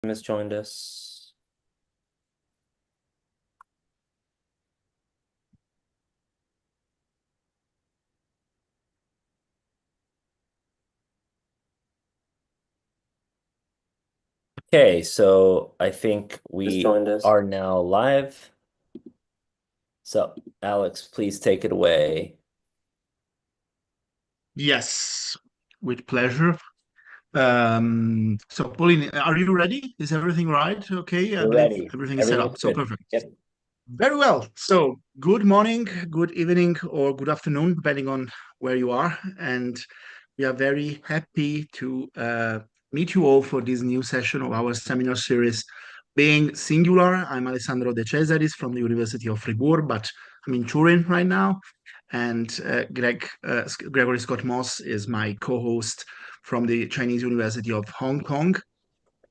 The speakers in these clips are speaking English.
Has joined us. Okay, so I think we are now live. So, Alex, please take it away. Yes, with pleasure. So, Pauline, are you ready? Is everything right? Okay, I We're believe ready. everything is set up. Everything's So, good. perfect. Yep. Very well. So, good morning, good evening, or good afternoon, depending on where you are. And we are very happy to meet you all for this new session of our seminar series, Being Singular. I'm Alessandro De Cesaris from the University of Fribourg, but I'm in Turin right now. And Gregory Scott Moss is my co-host from the Chinese University of Hong Kong.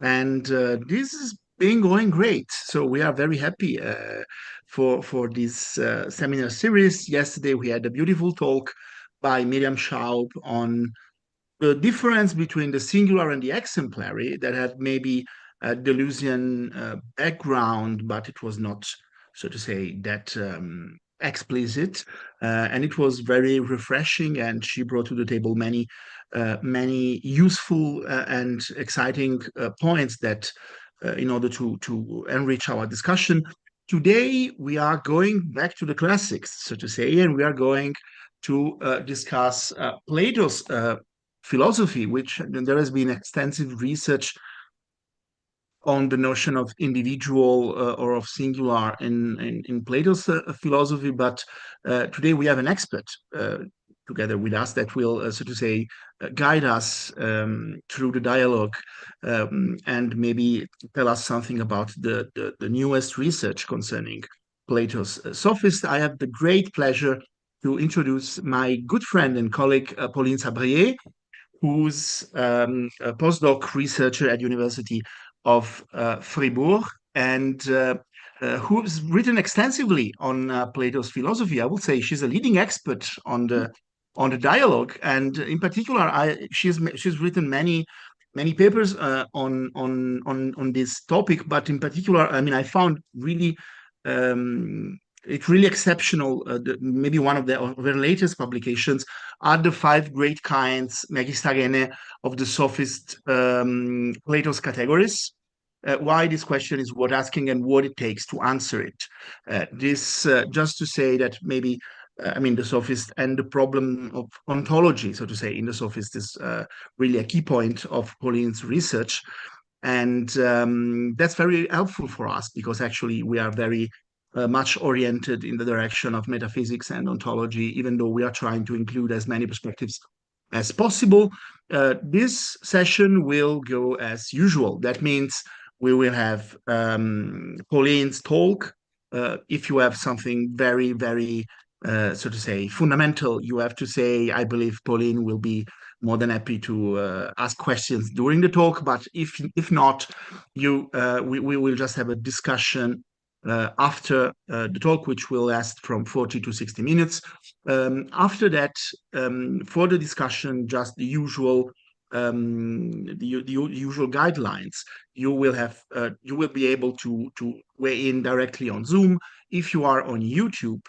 And this has been going great. So we are very happy for this seminar series. Yesterday we had a beautiful talk by Miriam Schaub on the difference between the singular and the exemplary that had maybe a Deleuzian background, but it was not, so to say, that explicit. And it was very refreshing, and she brought to the table many useful and exciting points that, in order to enrich our discussion. Today, we are going back to the classics, so to say, and we are going to discuss Plato's philosophy, which there has been extensive research on the notion of individual or of singular in Plato's philosophy. But today we have an expert together with us that will, so to say, guide us through the dialogue and maybe tell us something about the newest research concerning Plato's sophist. I have the great pleasure to introduce my good friend and colleague, Pauline Sabrier, who's a postdoc researcher at University of Fribourg and who's written extensively on Plato's philosophy. I would say she's a leading expert on the dialogue, and in particular, she's written many papers on this topic. But in particular, I mean, I found really um, it's really exceptional. Maybe one of their latest publications are the five great kinds, Megistagene, of the sophist Plato's categories. Why this question is worth asking and what it takes to answer it. This just to say that maybe I mean the sophist and the problem of ontology, so to say, in the sophist is really a key point of Pauline's research, and that's very helpful for us because actually we are very much oriented in the direction of metaphysics and ontology, even though we are trying to include as many perspectives as possible. This session will go as usual. That means we will have Pauline's talk. If you have something very, so to say, fundamental, you have to say, I believe Pauline will be more than happy to ask questions during the talk. But if not, we will just have a discussion after the talk, which will last from 40 to 60 minutes. After that, for the discussion, just the usual guidelines. You will be able to weigh in directly on Zoom. If you are on YouTube,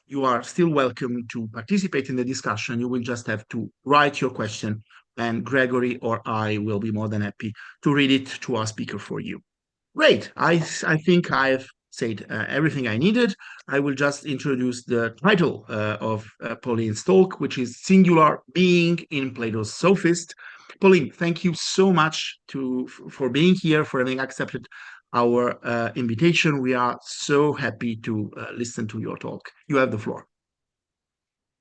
you are still welcome to participate in the discussion. You will just have to write your question, and Gregory or I will be more than happy to read it to our speaker for you. Great. I think I've said everything I needed. I will just introduce the title of Pauline's talk, which is Singular Being in Plato's Sophist. Pauline, thank you so much for being here, for having accepted our invitation. We are so happy to listen to your talk. You have the floor.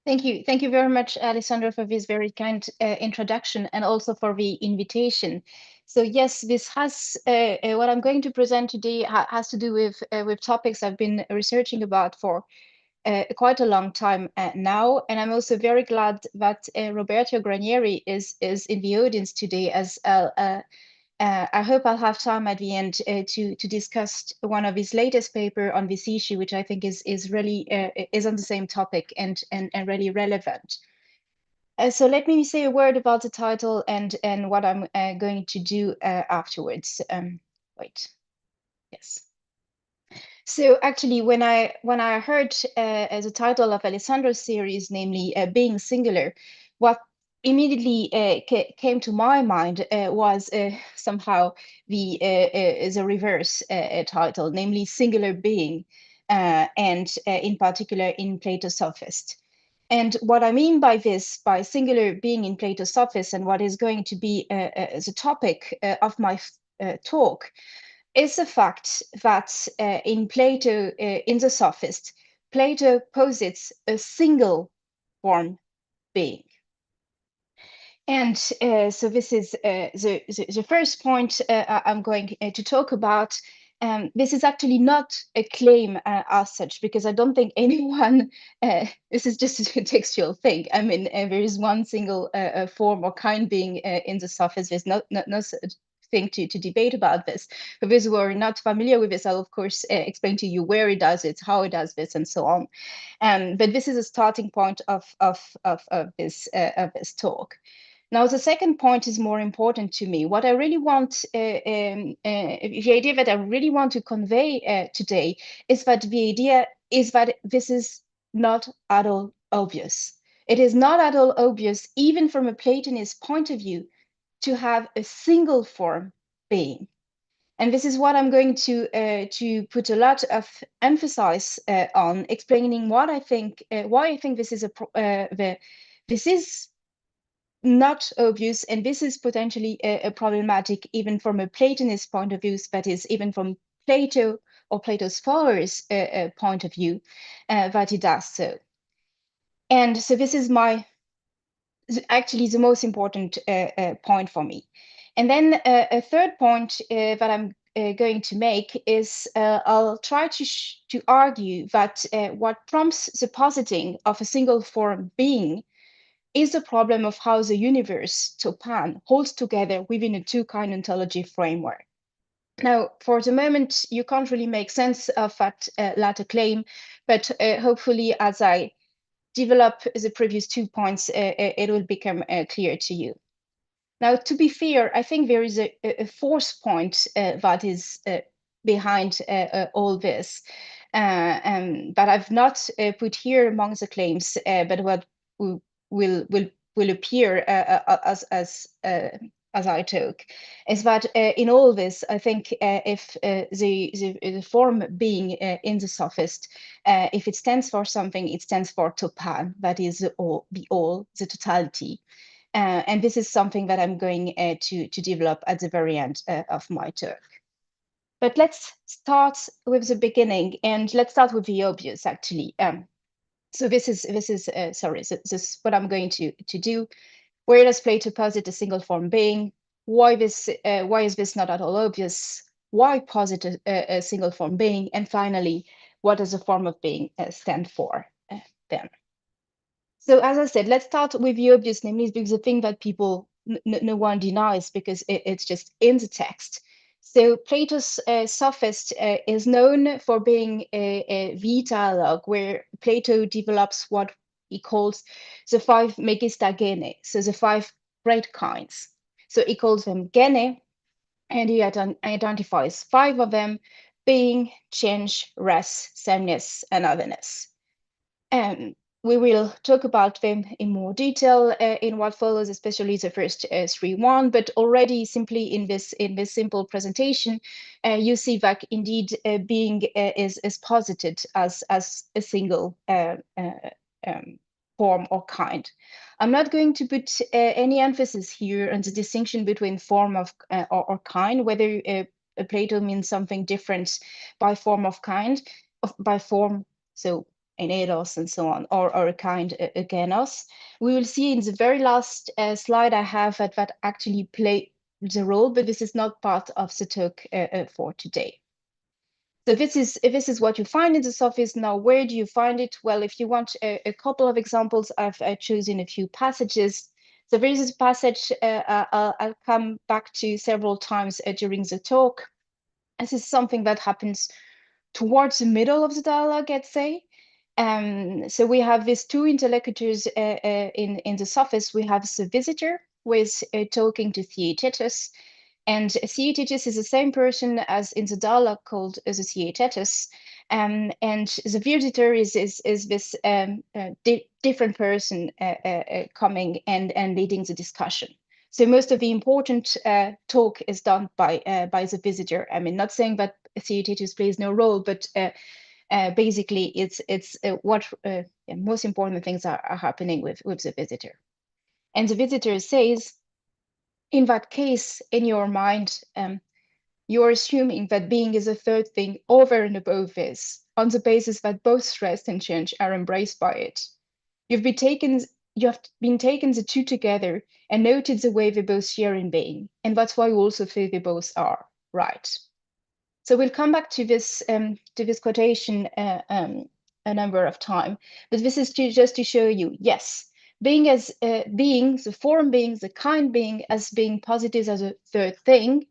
Thank you. Thank you very much, Alessandro, for this very kind introduction and also for the invitation. So yes, this has what I'm going to present today has to do with topics I've been researching about for quite a long time now, and I'm also very glad that Roberto Granieri is in the audience today as I hope I'll have time at the end to discuss one of his latest paper on this issue, which I think is really is on the same topic and really relevant. So let me say a word about the title and what I'm going to do afterwards. Wait, yes. So actually, when I heard the title of Alessandro's series, namely "Being Singular," what immediately came to my mind was somehow the reverse title, namely "Singular Being," and in particular in Plato's Sophist. And what I mean by this, by singular being in Plato's Sophist, and what is going to be the topic of my talk, is the fact that in Plato, in the Sophist, Plato posits a single form being. And so this is the first point I'm going to talk about. This is actually not a claim as such, because I don't think anyone, this is just a textual thing. I mean, there is one single form or kind being in the Sophist. There's no thing to debate about this. For those who are not familiar with this, I'll of course explain to you where it does it, how it does this, and so on. But this is a starting point of this talk. Now, the second point is more important to me. What I really want, the idea that I really want to convey today is that the idea is that this is not at all obvious. It is not at all obvious, even from a Platonist point of view, to have a single form being. And this is what I'm going to put a lot of emphasis on, explaining what I think, why I think this is this is not obvious, and this is potentially a problematic even from a Platonist point of view, that is, even from Plato or Plato's followers' point of view, that he does so. And so this is actually the most important point for me. And then a third point that I'm going to make is I'll try to argue that what prompts the positing of a single form being is the problem of how the universe, Topan, holds together within a two-kind ontology framework. Now, for the moment, you can't really make sense of that latter claim, but hopefully as I develop the previous 2 points, it will become clear to you. Now, to be fair, I think there is a fourth point that is behind all this, that I've not put here among the claims, but what will appear as I talk, is that in all this, I think if the form being in the Sophist, if it stands for something, it stands for topan, that is the all, the totality. And this is something that I'm going to develop at the very end of my talk. But let's start with the beginning, and let's start with the obvious, actually. So this is sorry, so this is what I'm going to do. Where does Plato posit a single form being? Why is this not at all obvious? Why posit a single form being? And finally, what does a form of being stand for then? So as I said, let's start with the obvious, namely because the thing that people, no one denies, because it's just in the text. So Plato's Sophist is known for being the dialogue where Plato develops what he calls the 5 megistagene, so the 5 great kinds. So he calls them gene, and he identifies 5 of them: being, change, rest, sameness, and otherness. We will talk about them in more detail in what follows, especially the first 3.1. But already, simply in this simple presentation, you see that indeed being is posited as a single form or kind. I'm not going to put any emphasis here on the distinction between form of or kind, whether Plato means something different by form of kind, by form. So an eros and so on, or a kind a genos. We will see in the very last slide I have that actually play the role, but this is not part of the talk for today. So this is what you find in the Sophist. Now, where do you find it? Well, if you want a couple of examples, I've chosen a few passages. So there is a passage I'll come back to several times during the talk. This is something that happens towards the middle of the dialogue, I'd say. So we have these two interlocutors in the sophists. We have the visitor who is talking to Theaetetus, and Theaetetus is the same person as in the dialogue called the Theaetetus. And the visitor is this different person coming and leading the discussion. So most of the important talk is done by the visitor. I mean, not saying that Theaetetus plays no role, but basically it's what most important things are happening with the visitor. And the visitor says, in that case, in your mind, you're assuming that being is a third thing over and above this, on the basis that both rest and change are embraced by it. You have been taken the two together and noted the way they both share in being, and that's why you also feel they both are right. So we'll come back to this quotation a number of times, but this is just to show you, yes, being as being, the form being, the kind being, as being posited as a third thing.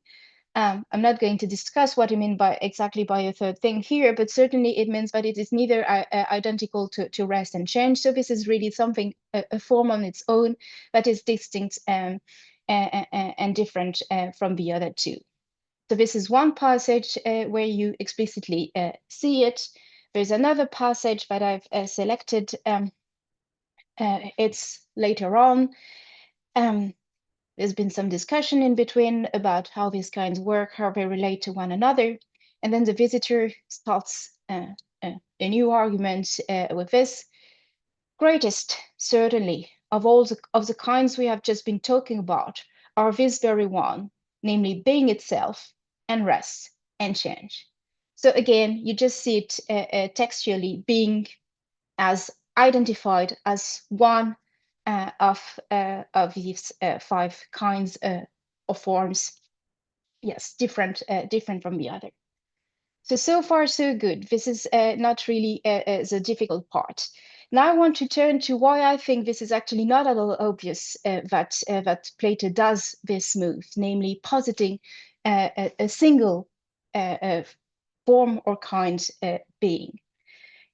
I'm not going to discuss what I mean by exactly by a third thing here, but certainly it means that it is neither identical to rest and change. So this is really something, a form on its own that is distinct and different from the other two. So this is one passage where you explicitly see it. There's another passage that I've selected. It's later on. There's been some discussion in between about how these kinds work, how they relate to one another. And then the visitor starts a new argument with this. Greatest, certainly, of all of the kinds we have just been talking about are this very one, namely being itself and rest and change. So again, you just see it textually, being as identified as one of these five kinds of forms. Yes, different from the other. So far so good. This is not really the difficult part. Now I want to turn to why I think this is actually not at all obvious that Plato does this move, namely positing a single form or kind being.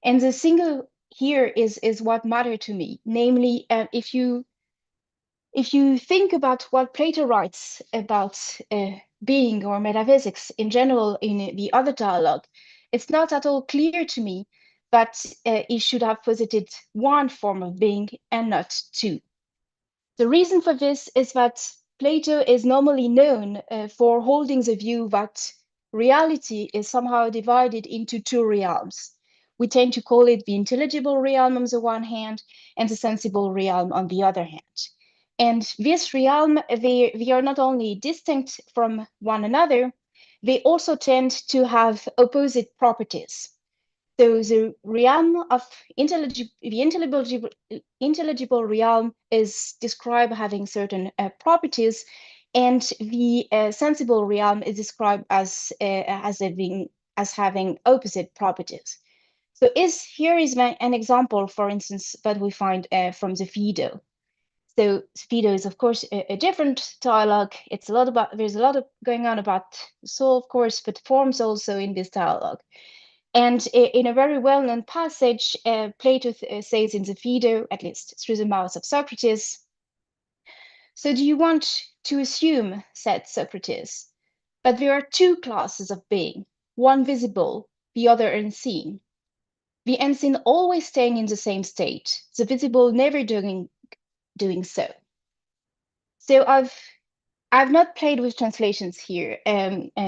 And the single here is what matters to me, namely if you think about what Plato writes about being or metaphysics in general in the other dialogue, it's not at all clear to me that he should have posited one form of being and not two. The reason for this is that Plato is normally known for holding the view that reality is somehow divided into two realms. We tend to call it the intelligible realm on the one hand and the sensible realm on the other hand. And this realm, they are not only distinct from one another, they also tend to have opposite properties. So the realm of the intelligible realm is described having certain properties, and the sensible realm is described as having opposite properties. So here is an example, for instance, that we find from the Phaedo. So Phaedo is, of course, a different dialogue. There's a lot of going on about soul, of course, but forms also in this dialogue. And in a very well-known passage, Plato says in the Phaedo, at least through the mouth of Socrates, "So do you want to assume," said Socrates, "that there are two classes of being, one visible, the other unseen, the unseen always staying in the same state, the visible never doing so?" So I've not played with translations here,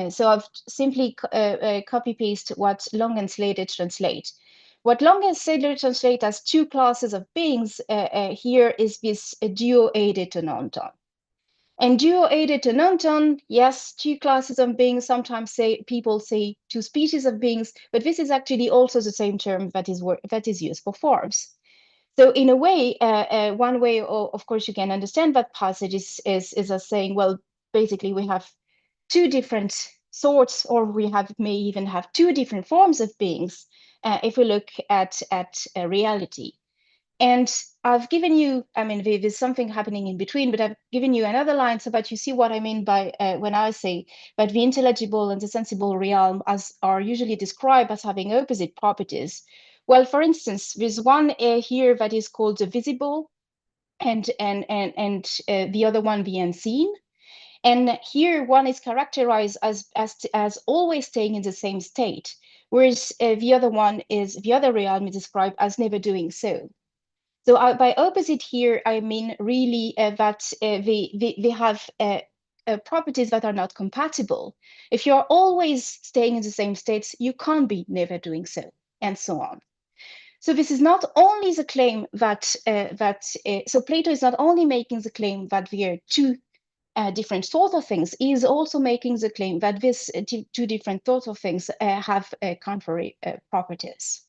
so I've simply copy-paste what Long and Slater translate. What Long and Slater translate as two classes of beings here is this duo ede tonanton. And duo ede tonanton, yes, two classes of beings. Sometimes people say two species of beings, but this is actually also the same term that is used for forms. So in a way, one way, of course, you can understand that passage is as saying, well, basically we have two different sorts, or we may even have two different forms of beings if we look at reality. And I've given you, I mean, there's something happening in between, but I've given you another line so that you see what I mean by when I say that the intelligible and the sensible realm are usually described as having opposite properties. Well, for instance, there's one here that is called the visible, and the other one the unseen. And here one is characterized as always staying in the same state, whereas the other realm is described as never doing so. So by opposite here, I mean really that they have properties that are not compatible. If you're always staying in the same states, you can't be never doing so, and so on. So this is not only the claim that so Plato is not only making the claim that there are two different sorts of things, he is also making the claim that these two different sorts of things have contrary properties.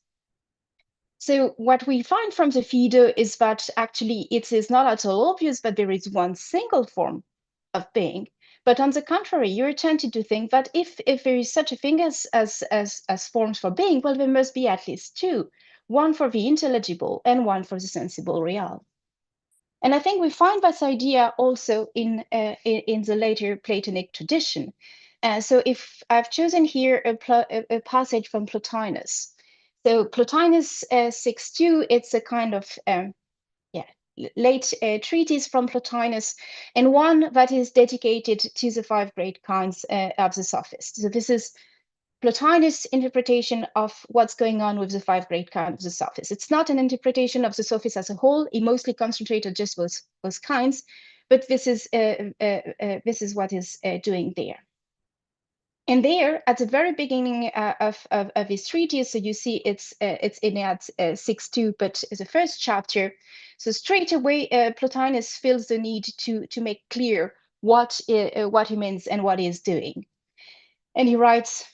So what we find from the Phaedo is that actually it is not at all obvious that there is one single form of being, but on the contrary, you're tempted to think that if there is such a thing as forms for being, well, there must be at least two, one for the intelligible and one for the sensible realm. And I think we find this idea also in the later Platonic tradition. So if I've chosen here a passage from Plotinus. So Plotinus 6.2, it's a kind of late treatise from Plotinus, and one that is dedicated to the five great kinds of the sophists. So this is Plotinus' interpretation of what's going on with the five great kinds of the sophists. It's not an interpretation of the sophists as a whole. He mostly concentrated just those kinds, but this is what is doing there. And there, at the very beginning of his treatise, so you see it's Aeneid 6.2, but the first chapter. So straight away, Plotinus feels the need to make clear what he means and what he is doing. And he writes,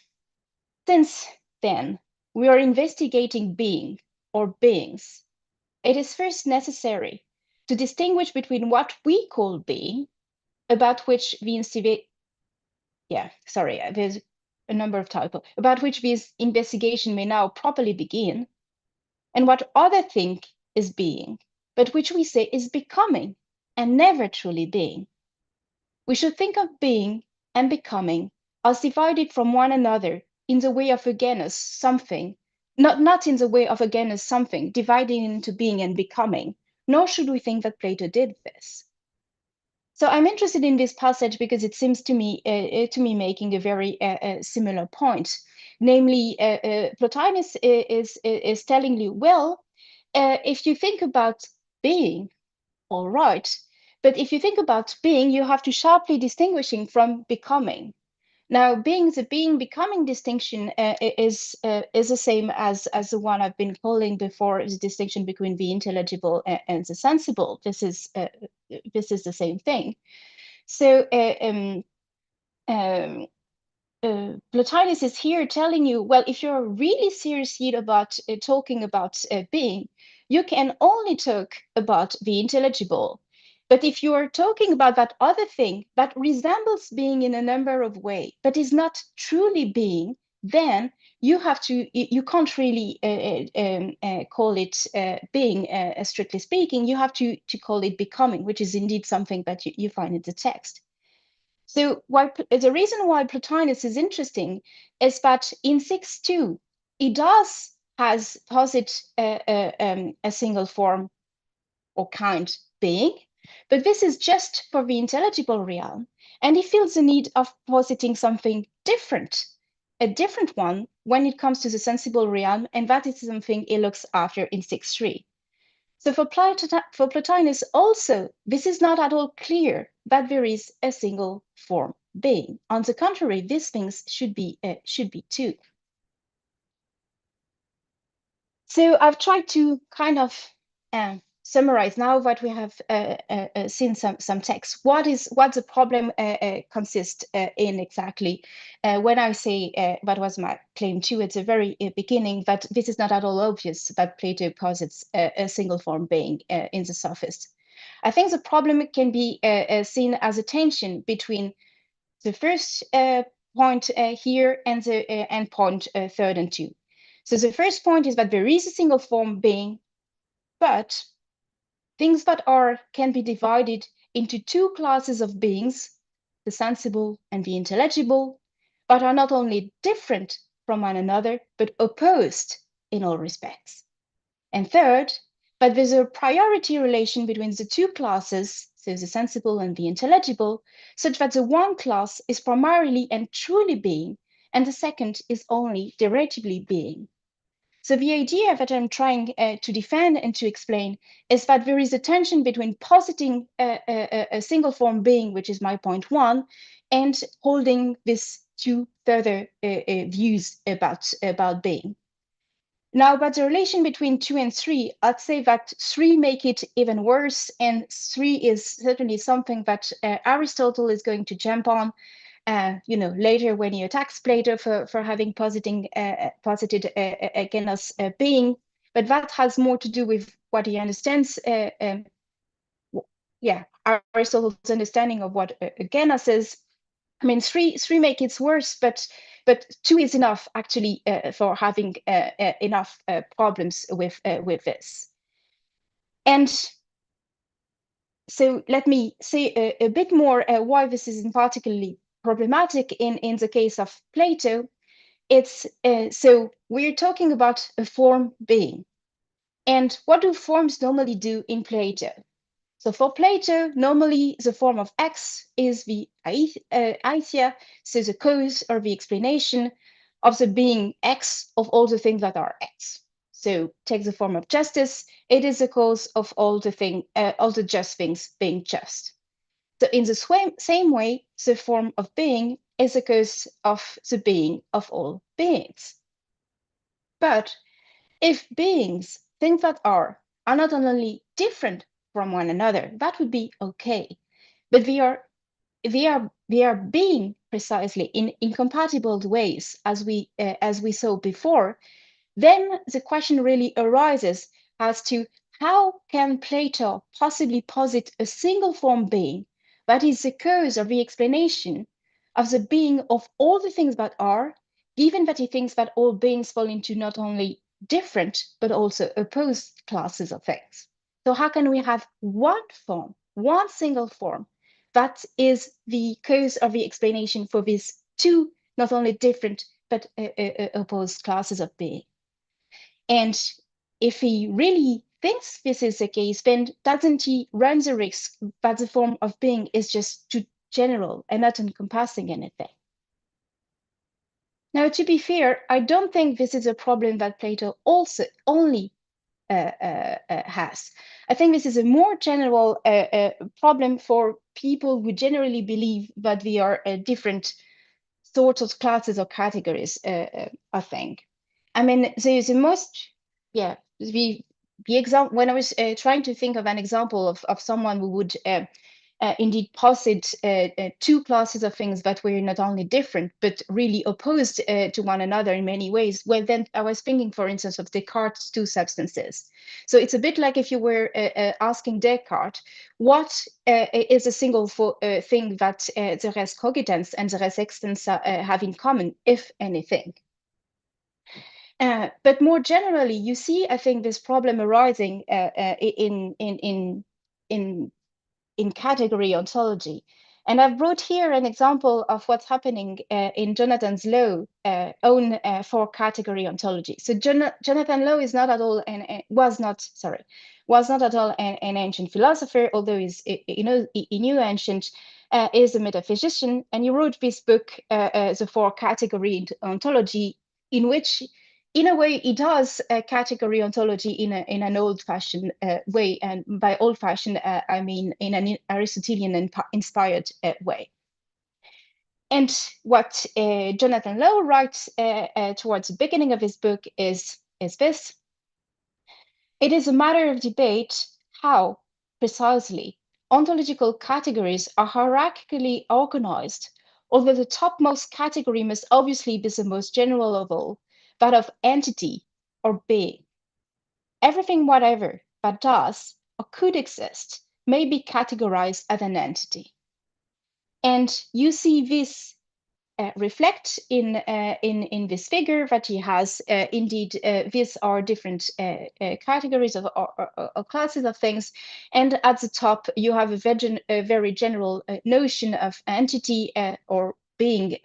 since then we are investigating being or beings, it is first necessary to distinguish between what we call being, about which the there's a number of typos, about which this investigation may now properly begin, and what other think is being, but which we say is becoming and never truly being. We should think of being and becoming as divided from one another in the way of a genus something, not in the way of a genus something, dividing into being and becoming, nor should we think that Plato did this. So I'm interested in this passage because it seems to me making a very similar point. Namely, Plotinus is telling you, well, if you think about being, all right, but if you think about being, you have to sharply distinguishing from becoming. Now, the being-becoming distinction is the same as the one I've been calling before, the distinction between the intelligible and the sensible. This is the same thing. So Plotinus is here telling you, well, if you're really serious here about talking about being, you can only talk about the intelligible. But if you are talking about that other thing that resembles being in a number of ways, but is not truly being, then you can't really call it being, strictly speaking. You have to call it becoming, which is indeed something that you find in the text. So the reason why Plotinus is interesting is that in 6.2, he has posit a single form or kind being, but this is just for the intelligible realm, and he feels the need of positing something different, a different one when it comes to the sensible realm, and that is something he looks after in 6.3. So for Plotinus also, this is not at all clear that there is a single form being. On the contrary, these things should be two. So I've tried to kind of summarize now that we have seen some text. What the problem consists in exactly? When I say that was my claim too at the very beginning, that this is not at all obvious that Plato posits a single form being in the sophist. I think the problem can be seen as a tension between the first point here and the end point 3 and 2. So the first point is that there is a single form being, but things that can be divided into two classes of beings, the sensible and the intelligible, but are not only different from one another, but opposed in all respects. And third, but there's a priority relation between the two classes, so the sensible and the intelligible, such that the one class is primarily and truly being, and the second is only derivatively being. So the idea that I'm trying to defend and to explain is that there is a tension between positing a single form being, which is my point one, and holding these two further views about being. Now, about the relation between 2 and 3, I'd say that 3 make it even worse, and 3 is certainly something that Aristotle is going to jump on later when he attacks Plato for having posited a genus being, but that has more to do with what he understands. Aristotle's understanding of what a genus is. I mean, three make it worse, but 2 is enough actually for having enough problems with this. And so let me say a bit more why this is particularly problematic in the case of Plato. It's so we're talking about a form being. And what do forms normally do in Plato? So for Plato, normally the form of X is the aithia, so the cause or the explanation of the being X of all the things that are X. So take the form of justice, it is the cause of all the just things being just. So in the same way, the form of being is the cause of the being of all beings. But if beings, things that are not only different from one another, that would be okay. But they are being precisely in incompatible ways, as we saw before. Then the question really arises as to how can Plato possibly posit a single form being that is the cause or the explanation of the being of all the things that are, given that he thinks that all beings fall into not only different but also opposed classes of things. So how can we have one form, one single form, that is the cause of the explanation for these two not only different but opposed classes of being? And if he really thinks this is the case, then doesn't he run the risk that the form of being is just too general and not encompassing anything? Now, to be fair, I don't think this is a problem that Plato also only has. I think this is a more general problem for people who generally believe that they are different sorts of classes or categories, I think. I mean, the most, the example, when I was trying to think of an example of someone who would indeed posit two classes of things that were not only different, but really opposed to one another in many ways, well, then I was thinking, for instance, of Descartes' two substances. So it's a bit like if you were asking Descartes, what is a single thing that the res cogitans and the res existens have in common, if anything? But more generally, you see, I think, this problem arising in category ontology. And I've brought here an example of what's happening in Jonathan Low's own four-category ontology. So Jonathan Low is not at all was not at all an ancient philosopher, although he knew ancient. Is a metaphysician, and he wrote this book, The Four-Category Ontology, in which, in a way, it does category ontology in an old-fashioned way, and by old-fashioned I mean in an Aristotelian inspired way. And what Jonathan Low writes towards the beginning of his book is this: it is a matter of debate how precisely ontological categories are hierarchically organized, although the topmost category must obviously be the most general of all, that of entity or being. Everything whatever that does or could exist may be categorized as an entity. And you see this reflect in this figure that he has. Indeed, these are different categories or classes of things. And at the top, you have a very general notion of entity or being.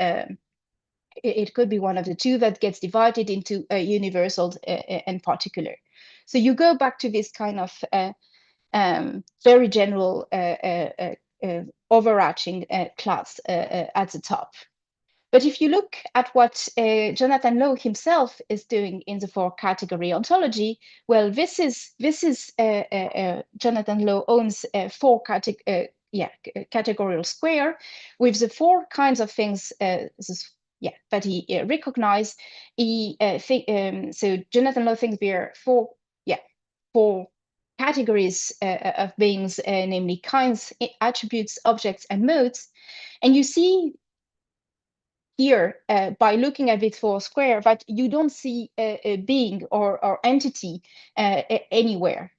It could be one of the two that gets divided into universal and particular. So you go back to this kind of very general overarching class at the top. But if you look at what Jonathan Lowe himself is doing in the 4-category ontology, well, this is Jonathan Lowe owns a categorical square with the 4 kinds of things that he recognized. So Jonathan Lowe thinks there are 4 categories of beings, namely kinds, attributes, objects, and modes. And you see here, by looking at this 4 square, that you don't see a being or entity anywhere.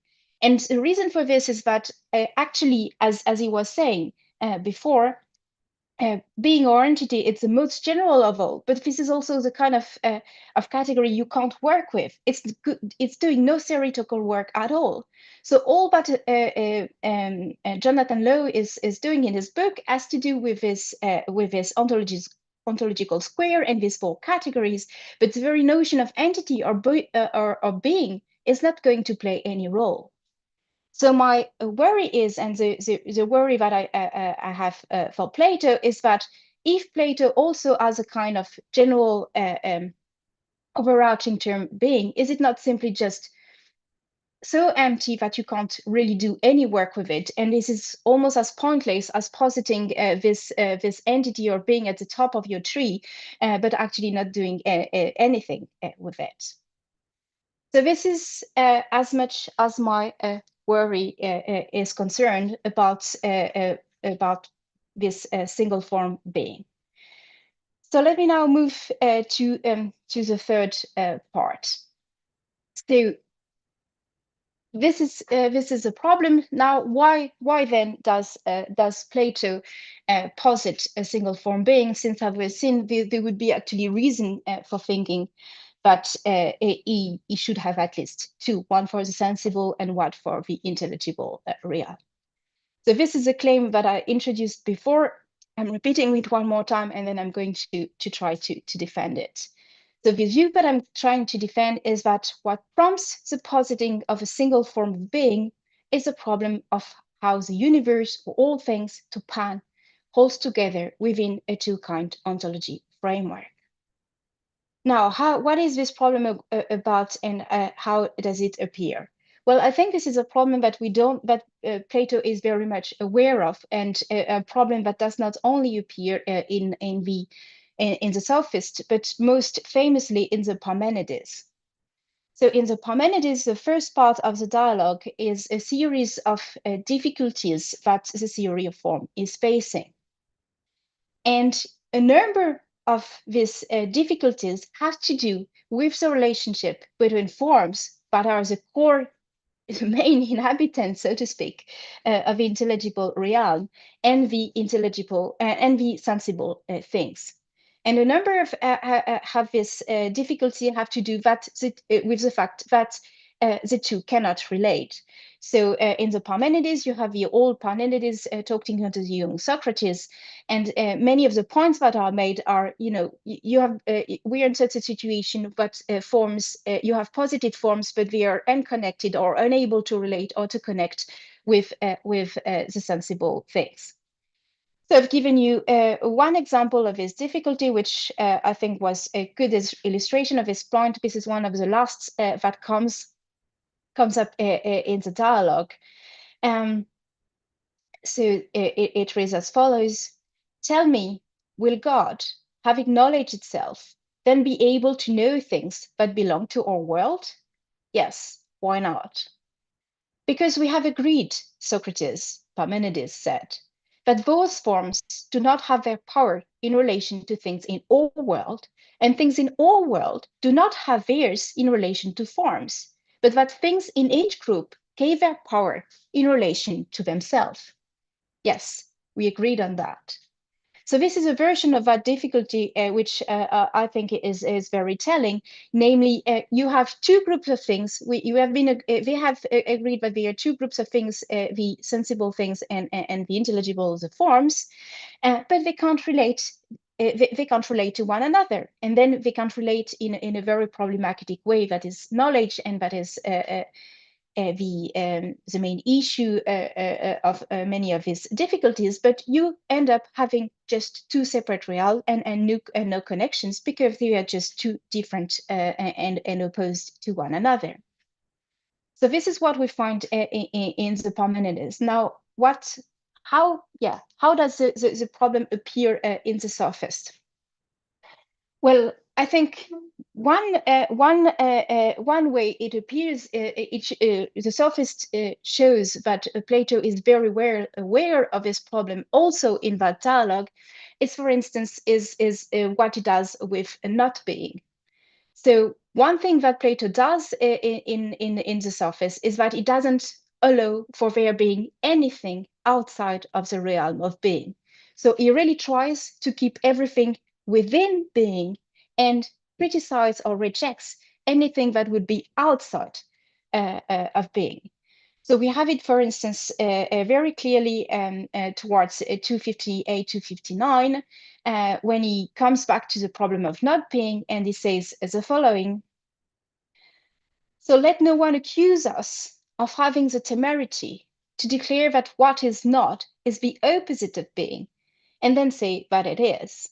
And the reason for this is that actually, as he was saying before, being or entity, it's the most general of all, but this is also the kind of category you can't work with. It's doing no theoretical work at all. So all that Jonathan Lowe is doing in his book has to do with this ontological square and these 4 categories, but the very notion of entity or being is not going to play any role. So my worry is, and the worry that I have for Plato is that if Plato also has a kind of general overarching term being, is it not simply just so empty that you can't really do any work with it? And this is almost as pointless as positing this entity or being at the top of your tree, but actually not doing anything with it. So this is as much as my worry is concerned about this single form being. So let me now move to the third part. So this is a problem. Now, why then does Plato posit a single form being? Since as we've seen, there would be actually reason for thinking that he should have at least 2, one for the sensible and one for the intelligible real. So this is a claim that I introduced before. I'm repeating it one more time, and then I'm going to try to defend it. So the view that I'm trying to defend is that what prompts the positing of a single form of being is a problem of how the universe, or all things, to Pan, holds together within a 2-kind ontology framework. Now, what is this problem about, and how does it appear? Well, I think this is a problem that Plato is very much aware of, and a problem that does not only appear in the Sophist, but most famously in the Parmenides. So in the Parmenides, the first part of the dialogue is a series of difficulties that the theory of form is facing. And a number of these difficulties have to do with the relationship between forms that are the core, the main inhabitants, so to speak, of the intelligible realm and the intelligible and the sensible things. And a number of have this difficulty have to do with the fact that the two cannot relate. So in the Parmenides, you have the old Parmenides talking to the young Socrates, and many of the points that are made are, we are in such a situation, but forms, you have posited forms, but they are unconnected or unable to relate or to connect with the sensible things. So I've given you one example of this difficulty, which I think was a good illustration of this point. This is one of the last that comes up in the dialogue. So it reads as follows: "Tell me, will God, having knowledge itself, then be able to know things that belong to our world? Yes, why not? Because we have agreed, Socrates," Parmenides said, "that those forms do not have their power in relation to things in our world, and things in our world do not have theirs in relation to forms, but that things in each group gave their power in relation to themselves." Yes, we agreed on that. So this is a version of that difficulty, which I think is very telling. Namely, you have 2 groups of things. They have agreed that there are 2 groups of things: the sensible things and the intelligible, the forms, but they can't relate they can't relate to one another, and then they can't relate in a very problematic way. That is knowledge, and that is the main issue of many of these difficulties. But you end up having just two separate real and no connections, because they are just two different and opposed to one another. So this is what we find in the Parmenides. Now, how does the problem appear in the sophist? Well, I think one way it appears, the sophist shows that Plato is very aware of this problem also in that dialogue, is, for instance, is what he does with not being. So one thing that Plato does in the sophist is that he doesn't allow for there being anything outside of the realm of being. So he really tries to keep everything within being and criticize or rejects anything that would be outside of being. So we have it, for instance, very clearly towards 258, 259, when he comes back to the problem of not being, and he says the following: "So let no one accuse us of having the temerity to declare that what is not is the opposite of being, and then say that it is.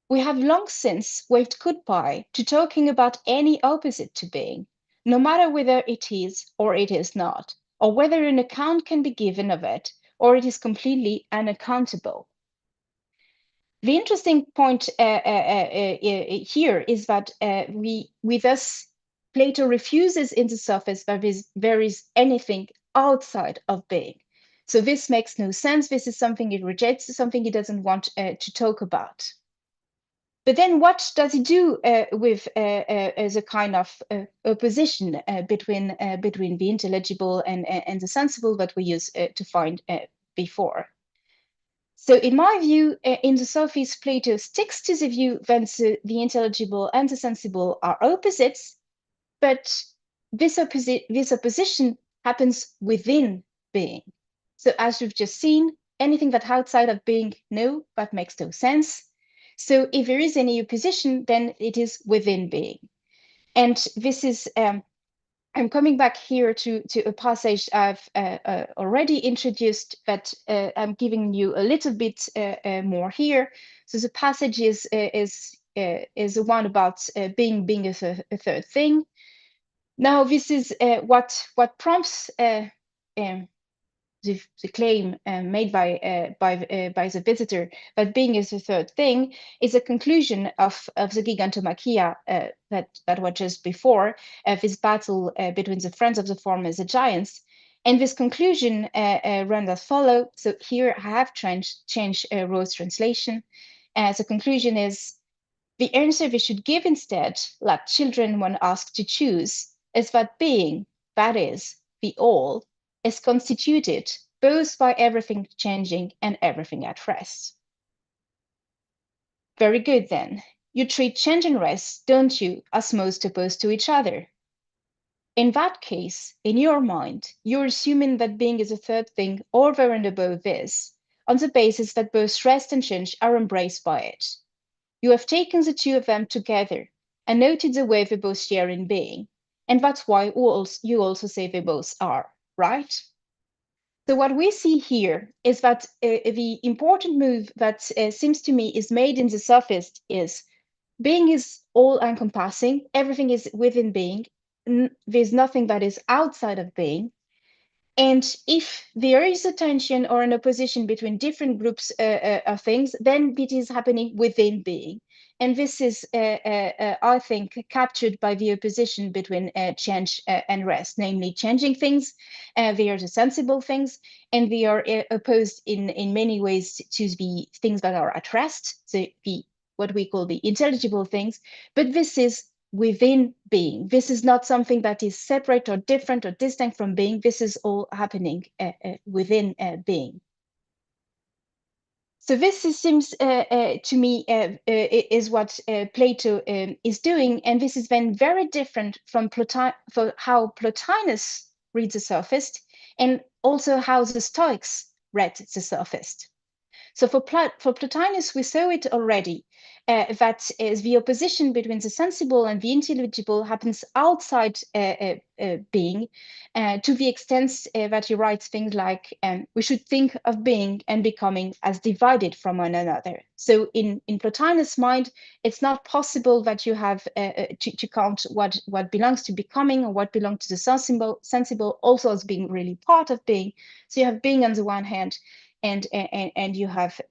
We have long since waved goodbye to talking about any opposite to being, no matter whether it is or it is not, or whether an account can be given of it, or it is completely unaccountable." The interesting point here is that we thus, Plato refuses in the sophist that there is anything outside of being. So this makes no sense. This is something he rejects, something he doesn't want to talk about. But then what does he do with as a kind of opposition between the intelligible and the sensible that we used to find before? So in my view, in the sophist, Plato sticks to the view that the intelligible and the sensible are opposites, but this opposition happens within being. So as we've just seen, anything that outside of being, no, that makes no sense. So if there is any opposition, then it is within being. And this is, I'm coming back here to a passage I've already introduced, but I'm giving you a little bit more here. So the passage is the one about being a third thing. Now, this is what prompts the claim made by the visitor that being is the third thing is a conclusion of the Gigantomachia that was just before this battle between the friends of the form and the giants. And this conclusion runs as follows. So here I have changed Rowe's translation. The conclusion is: "The answer we should give instead, like children when asked to choose, is that being, that is, the all, is constituted both by everything changing and everything at rest." Very good then. You treat change and rest, don't you, as most opposed to each other? In that case, in your mind, you're assuming that being is a third thing over and above this, on the basis that both rest and change are embraced by it. You have taken the two of them together and noted the way they both share in being, and that's why you also say they both are, right? So what we see here is that the important move that seems to me is made in the sophist is being is all encompassing, everything is within being, there's nothing that is outside of being. And if there is a tension or an opposition between different groups of things, then it is happening within being. And this is, I think, captured by the opposition between change and rest, namely changing things. They are the sensible things, and they are opposed in many ways to the things that are at rest, so what we call the intelligible things. But this is within being. This is not something that is separate or different or distinct from being. This is all happening within being. So this seems to me is what Plato is doing, and this is then very different from how Plotinus reads the sophist, and also how the Stoics read the sophist. So for Plotinus, we saw it already, that the opposition between the sensible and the intelligible happens outside being, to the extent that he writes things like, we should think of being and becoming as divided from one another. So in Plotinus' mind, it's not possible that you have to count what belongs to becoming or what belongs to the sensible also as being really part of being. So you have being on the one hand, and you have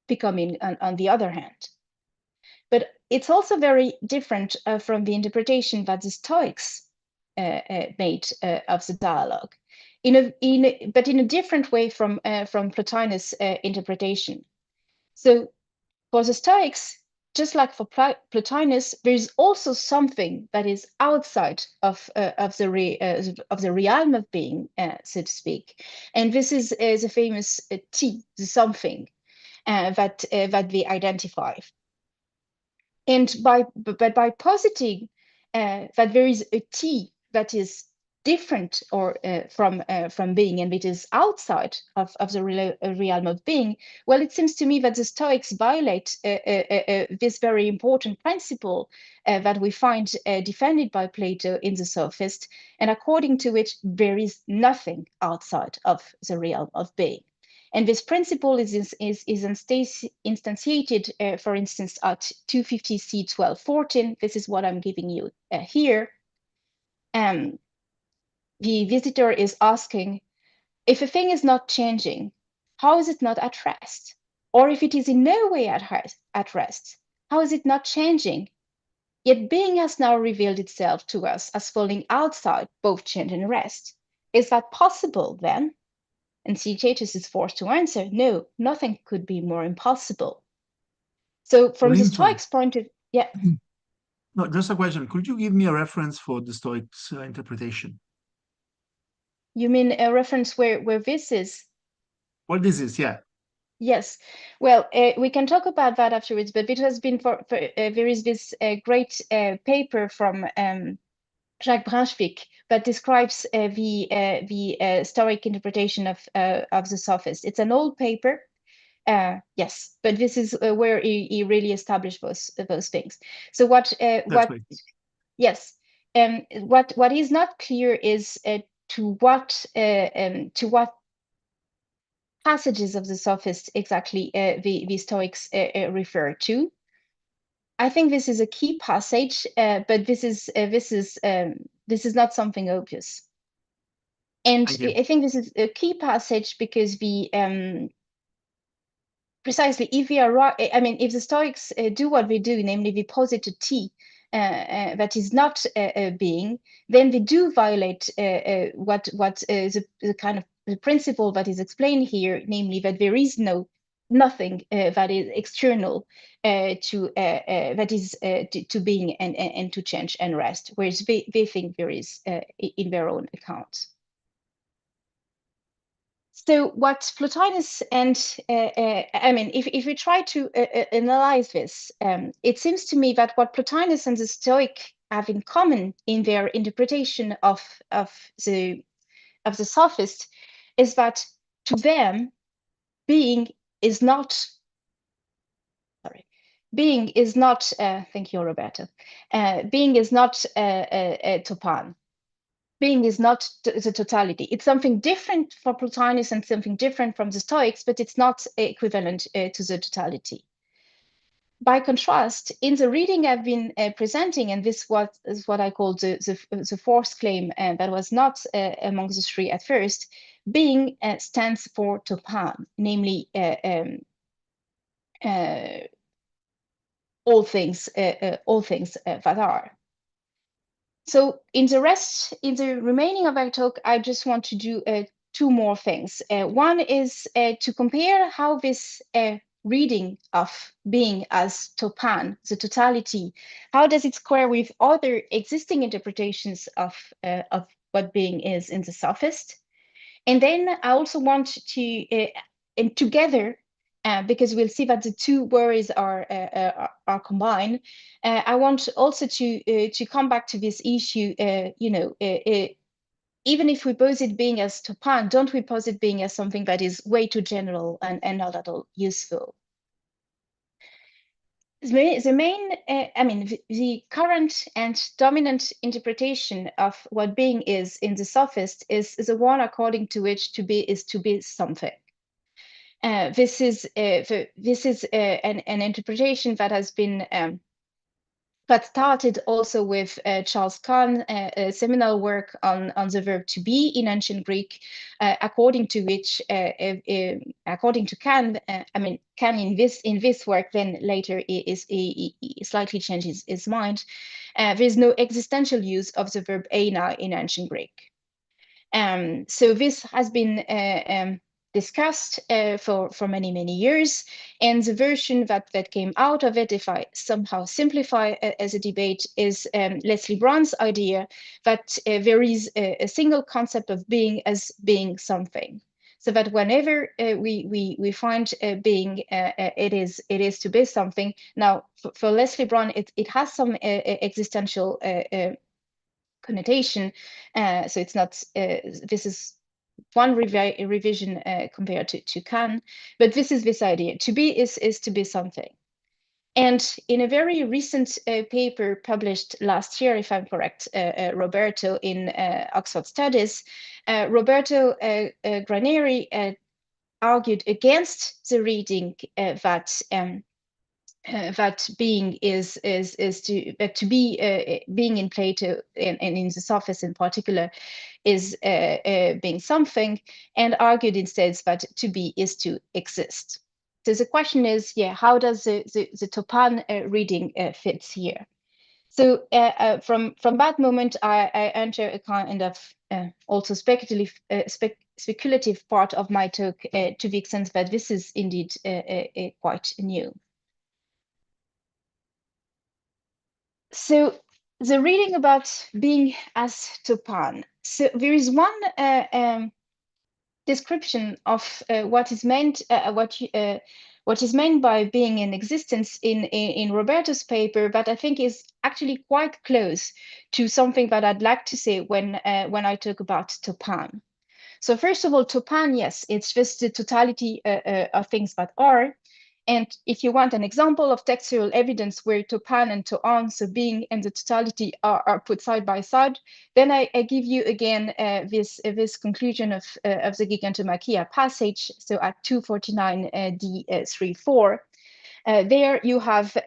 becoming on the other hand. But it's also very different from the interpretation that the Stoics made of the dialogue, but in a different way from Plotinus' interpretation. So for the Stoics, just like for Plotinus, there is also something that is outside of the realm of being, so to speak, and this is the famous T, the something that they identify. And by positing that there is a T that is different or from being, and it is outside of the realm of being, well, it seems to me that the Stoics violate this very important principle that we find defended by Plato in the Sophist, and according to which there is nothing outside of the realm of being. And this principle is instantiated, for instance, at 250 C 1214. This is what I'm giving you here. The visitor is asking, if a thing is not changing, how is it not at rest? Or if it is in no way at rest, how is it not changing? Yet being has now revealed itself to us as falling outside both change and rest. Is that possible then? And Theaetetus is forced to answer, no, nothing could be more impossible. So from the Stoics' point of view, yeah. No, just a question. Could you give me a reference for the Stoics' interpretation? You mean a reference where this is? What this is, yeah. Yes. Well, we can talk about that afterwards, but it has been there is this great paper from Jacques Brunswick that describes the Stoic interpretation of the Sophist. It's an old paper. Yes, but this is where he really established those things. So what yes, what is not clear is to what passages of the Sophists exactly the Stoics refer to. I think this is a key passage, but this is not something obvious. And I think this is a key passage because precisely, if we are right, I mean, if the Stoics do what they do, namely they posit a T that is not a being, then they do violate what the kind of the principle that is explained here, namely that there is nothing that is external to that is to being and to change and rest, whereas they think there is in their own accounts. So what Plotinus and I mean, if we try to analyze this, it seems to me that what Plotinus and the Stoic have in common in their interpretation of the Sophist is that to them, being is not. Sorry, being is not. Thank you, Roberto. Being is not topan. Being is not the totality. It's something different for Plotinus and something different from the Stoics, but it's not equivalent to the totality. By contrast, in the reading I've been presenting, and this is what I call the fourth claim that was not among the three at first, being stands for topan, namely all things that are. So in the remaining of our talk, I just want to do two more things. One is to compare how this reading of being as topan, the totality, how does it square with other existing interpretations of what being is in the Sophist? And then I also want to, and together, because we'll see that the two worries are combined. I want also to come back to this issue, even if we posit being as topan, don't we posit being as something that is way too general and not at all useful? The main, the current and dominant interpretation of what being is in the sophist is the one according to which to be something. This is an interpretation that has been that started also with Charles Kahn, a seminal work on the verb to be in ancient Greek, according to which, according to Kahn, Kahn in this work then later he slightly changes his mind. There is no existential use of the verb eina in ancient Greek. So this has been discussed for many years, and the version that came out of it, if I somehow simplify as a debate, is Leslie Brown's idea that there is a single concept of being as being something, so that whenever we find being, it is to be something. Now, for Leslie Brown, it has some existential connotation, so it's not. This is one revision compared to Kant, but this is this idea: to be is to be something. And in a very recent paper published last year, if I'm correct, Roberto in Oxford Studies, Roberto Granieri argued against the reading that being is to be being in Plato and in the Sophist in particular is being something, and argued instead that to be is to exist. So the question is, how does the Topan reading fits here? So from that moment, I enter a kind of also speculative part of my talk to the extent that this is indeed quite new. So the reading about being as Topan. So there is one description of what is meant by being in existence in Roberto's paper, but I think is actually quite close to something that I'd like to say when I talk about Topan. So first of all, Topan, yes, it's just the totality of things that are. And if you want an example of textual evidence where Topan and Toan, so being and the totality, are put side by side, then I give you again this conclusion of the Gigantomachia passage, so at 249 D34. There you have,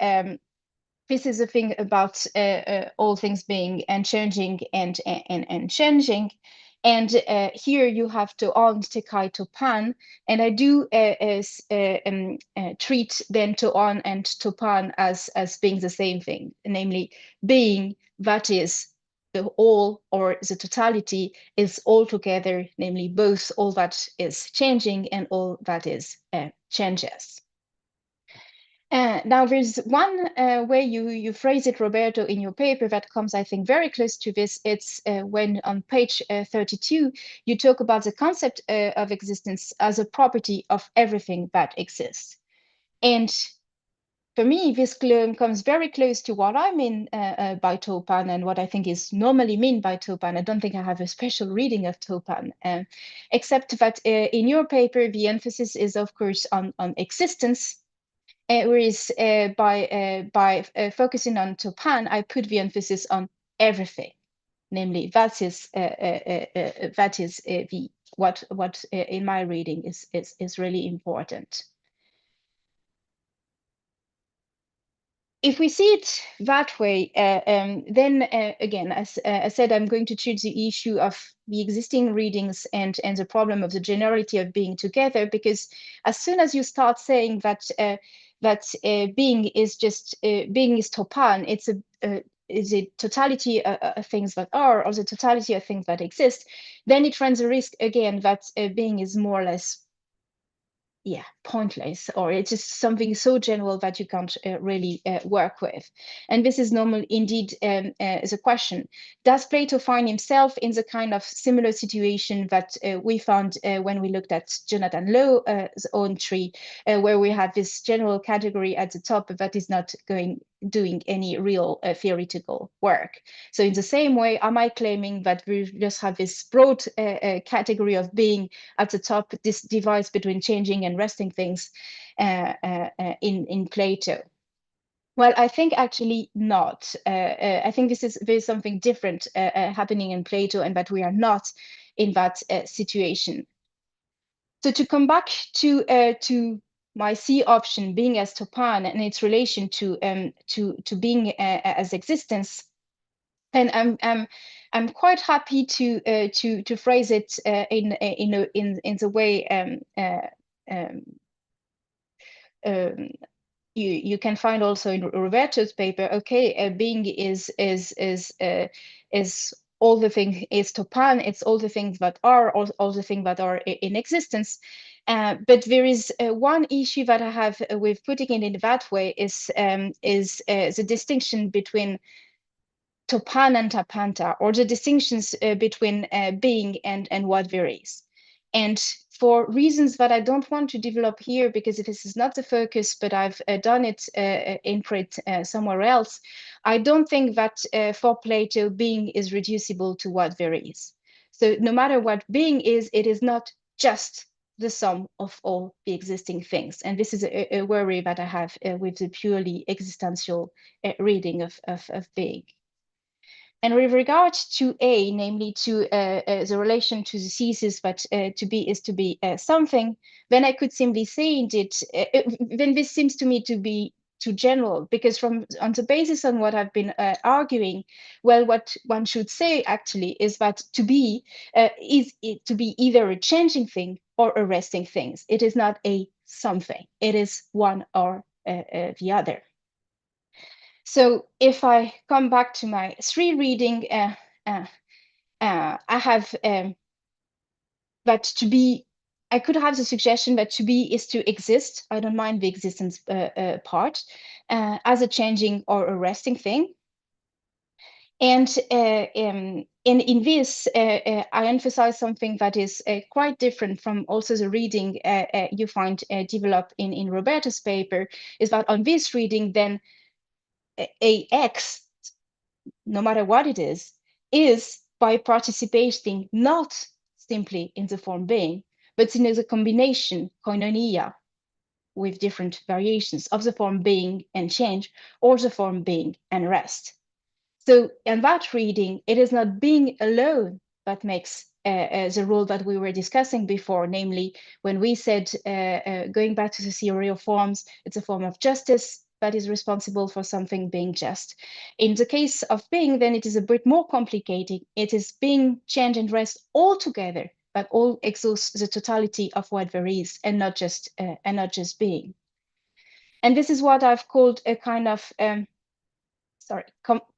this is a thing about all things being and changing and changing. And here you have to on tekai to pan, and I do treat then to on and to pan as being the same thing, namely being that is the all or the totality is all together, namely both all that is changing and all that is changes. Now, there's one way you phrase it, Roberto, in your paper that comes, I think, very close to this. It's when on page 32, you talk about the concept of existence as a property of everything that exists. And for me, this comes very close to what I mean by Topan and what I think is normally mean by Topan. I don't think I have a special reading of Topan, except that in your paper, the emphasis is, of course, on existence. Whereas by focusing on Topan, I put the emphasis on everything, namely that is the what in my reading is really important. If we see it that way, then again, as I said, I'm going to choose the issue of the existing readings and the problem of the generality of being together, because as soon as you start saying that being is just being is Topan, it's a totality of things that are, or the totality of things that exist, then it runs a risk again that being is more or less pointless, or it's just something so general that you can't really work with. And this is normal indeed as a question. Does Plato find himself in the kind of similar situation that we found when we looked at Jonathan Lowe's own tree, where we have this general category at the top that is not going doing any real theoretical work. So in the same way, am I claiming that we just have this broad category of being at the top, this device between changing and resting things in Plato? Well, I think actually not. I think there's something different happening in Plato, and that we are not in that situation. So to come back to my C option, being as topan, and its relation to being as existence, and I'm quite happy to phrase it in the way you can find also in Roberto's paper. Okay, being is all the things, is topan, it's all the things that are, all the things that are in existence. But there is one issue that I have with putting it in that way is the distinction between topan and tapanta, or the distinctions between being and what there is. And for reasons that I don't want to develop here, because this is not the focus, but I've done it in print somewhere else, I don't think that for Plato, being is reducible to what there is. So no matter what being is, it is not just the sum of all the existing things. And this is a worry that I have with the purely existential reading of being. And with regard to A, namely to the relation to the thesis that to be is to be something, then I could simply say indeed, then this seems to me to be too general, because on the basis on what I've been arguing, well, what one should say actually is that to be is to be either a changing thing or a resting thing. It is not a something. It is one or the other. So if I come back to my 3 reading, I have that to be, I could have the suggestion that to be is to exist. I don't mind the existence part as a changing or a resting thing. And in this, I emphasize something that is quite different from also the reading you find developed in Roberto's paper, is that on this reading, then AX, no matter what it is by participating not simply in the form being, but in the combination, koinonia, with different variations of the form being and change, or the form being and rest. So in that reading, it is not being alone that makes the rule that we were discussing before, namely when we said, going back to the theory of forms, it's a form of justice that is responsible for something being just. In the case of being, then it is a bit more complicated. It is being, change, and rest all together, but all exhausts the totality of what there is, and not just being. And this is what I've called a kind of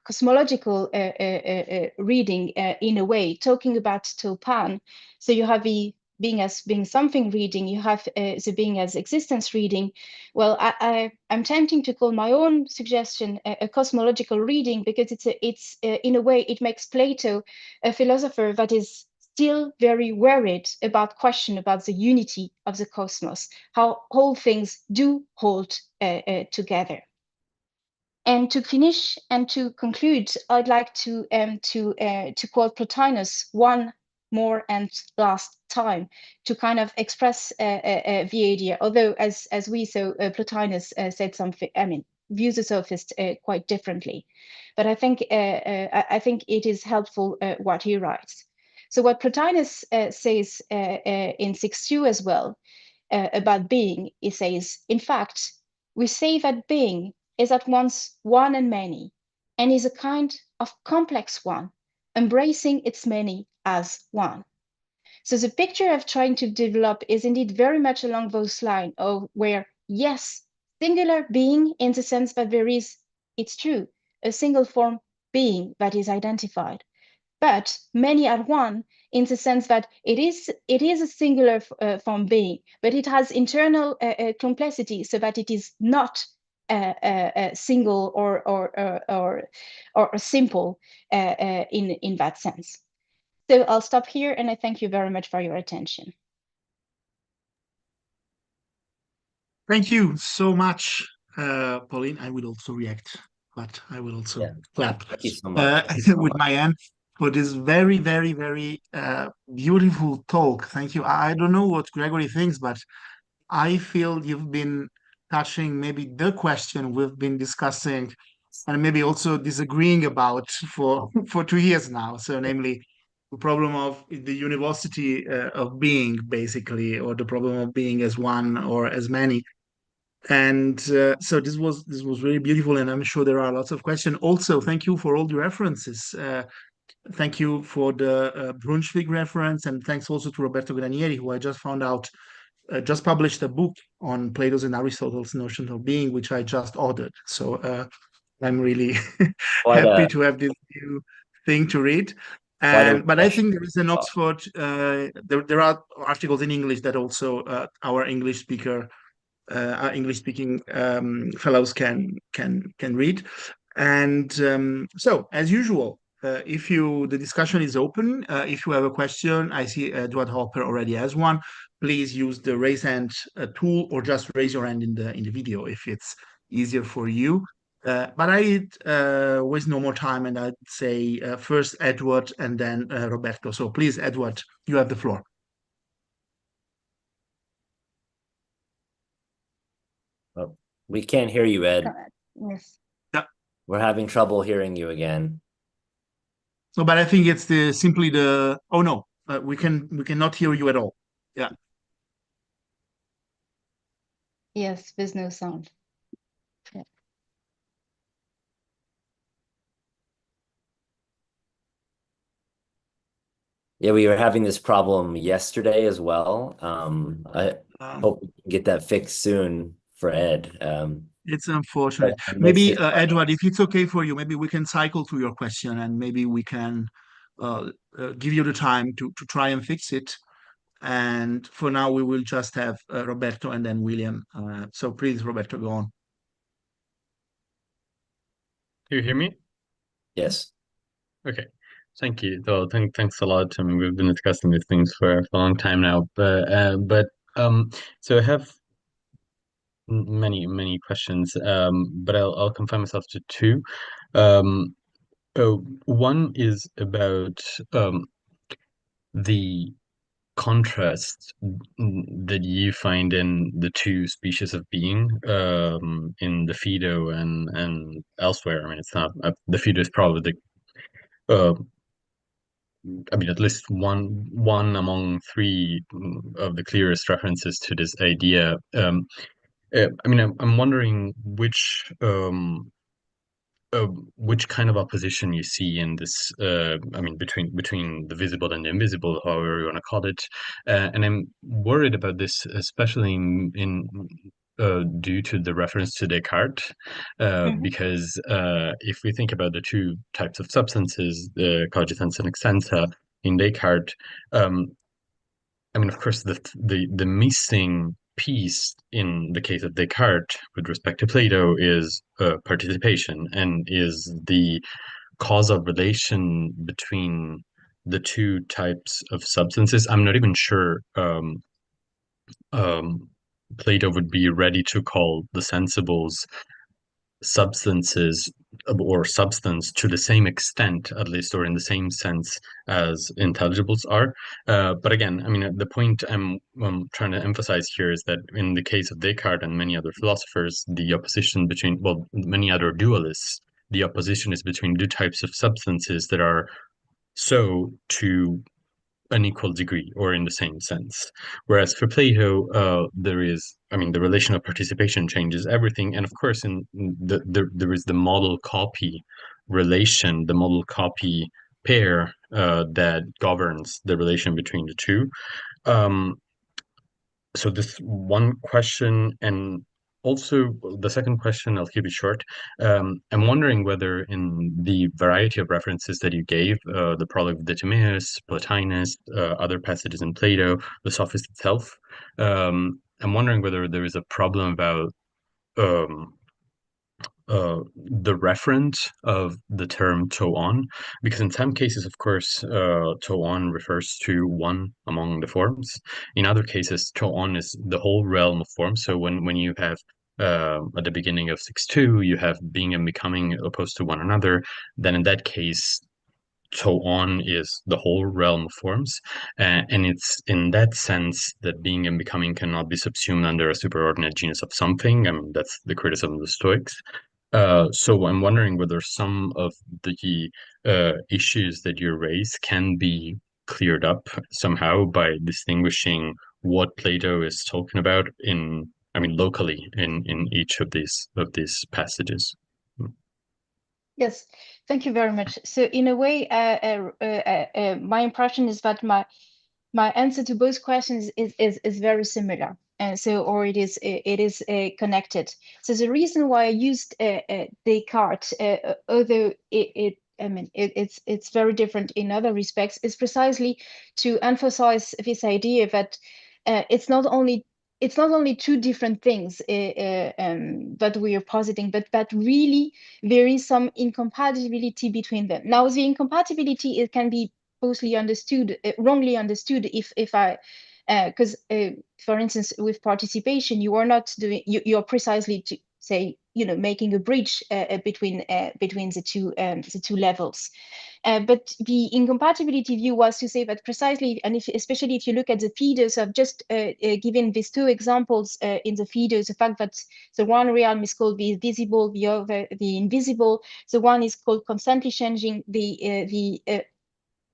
cosmological reading in a way, talking about topan. So you have the being as being something reading, you have the being as existence reading. Well, I'm tempting to call my own suggestion a cosmological reading, because it's in a way, it makes Plato a philosopher that is still very worried about question about the unity of the cosmos, how whole things do hold together. And to finish and to conclude, I'd like to quote Plotinus one more and last time to kind of express the idea. Although, as we saw, Plotinus said something. I mean, views the sophist quite differently, but I think it is helpful what he writes. So what Plotinus says in 6.2 as well about being, he says, in fact, we say that being is at once one and many, and is a kind of complex one, embracing its many as one. So the picture I'm trying to develop is indeed very much along those lines, of where, yes, singular being in the sense that there is, it's true, a single form being that is identified, but many are one in the sense that it is a singular form being, but it has internal complexity, so that it is not single or simple in that sense. So I'll stop here, and I thank you very much for your attention. Thank you so much, Pauline. I will also react but I will also clap Thank you so much. with my hand for this very, very, very beautiful talk. Thank you. I don't know what Gregory thinks, but I feel you've been touching maybe the question we've been discussing and maybe also disagreeing about for for 2 years now. So, namely, the problem of the university of being, basically, or the problem of being as one or as many. And so this was really beautiful, and I'm sure there are lots of questions. Also, thank you for all the references. Thank you for the Brunswick reference, and thanks also to Roberto Granieri, who I just found out just published a book on Plato's and Aristotle's notion of being, which I just ordered. So I'm really happy to have this new thing to read. And but I think there is an Oxford. There are articles in English that also our English speaker, our English speaking fellows can read. And so, as usual, if you the discussion is open. If you have a question, I see Edward Hopper already has one. Please use the raise hand tool, or just raise your hand in the video if it's easier for you. But I waste no more time, and I'd say first Edward and then Roberto. So please, Edward, you have the floor. Oh, we can't hear you, Ed. Yes. Yeah. We're having trouble hearing you again. So, but I think it's simply the. Oh no, we cannot hear you at all. Yeah. Yes, there's no sound. Yeah, we were having this problem yesterday as well. I hope we can get that fixed soon for Ed. It's unfortunate. Maybe, Edward, if it's okay for you, maybe we can cycle through your question, and maybe we can give you the time to try and fix it. And for now, we will just have Roberto and then William. So please, Roberto, go on. Do you hear me? Yes. Okay. Thank you. So thanks a lot. I mean, we've been discussing these things for a long time now, but so I have many questions, but I'll confine myself to two. One is about the contrast that you find in the two species of being, in the Phaedo and elsewhere. I mean, it's not the Phaedo is probably the I mean, at least one among three of the clearest references to this idea. I mean, I'm wondering which kind of opposition you see in this. I mean, between the visible and the invisible, however you want to call it. And I'm worried about this, especially in due to the reference to Descartes, because if we think about the two types of substances, the cogitans and extensa, in Descartes, I mean, of course, the missing piece in the case of Descartes with respect to Plato is participation, and is the causal relation between the two types of substances. I'm not even sure Plato would be ready to call the sensibles substances or substance to the same extent, at least, or in the same sense as intelligibles are. But again, I mean, the point I'm trying to emphasize here is that in the case of Descartes and many other philosophers, the opposition between, well, many other dualists, the opposition is between two types of substances that are so to an equal degree or in the same sense. Whereas for Plato, there is, I mean, the relation of participation changes everything. And of course, there is the model copy relation, the model copy pair that governs the relation between the two. So this one question, and also the second question, I'll keep it short. I'm wondering whether in the variety of references that you gave, the Prologue of Timaeus, Plotinus, other passages in Plato, the Sophist itself, I'm wondering whether there is a problem about the referent of the term toon, because in some cases, of course, toon refers to one among the forms. In other cases, toon is the whole realm of forms. So when you have at the beginning of 6.2, you have being and becoming opposed to one another, then in that case, so on is the whole realm of forms. And it's in that sense that being and becoming cannot be subsumed under a superordinate genus of something. I mean, that's the criticism of the Stoics. So I'm wondering whether some of the issues that you raise can be cleared up somehow by distinguishing what Plato is talking about locally in each of these passages. Yes, thank you very much. So in a way, my impression is that my answer to both questions is very similar. And so, or it is connected. So the reason why I used Descartes, although it's very different in other respects, is precisely to emphasize this idea that it's not only two different things that we are positing, but that really there is some incompatibility between them. Now, the incompatibility, it can be mostly understood, wrongly understood, if I, because for instance, with participation, you are not doing, you're precisely to say, making a bridge between the two levels. But the incompatibility view was to say that precisely, and especially if you look at the feeders, I've just given these two examples in the feeders, the fact that the one realm is called the visible, the other the invisible. The one is called constantly changing, the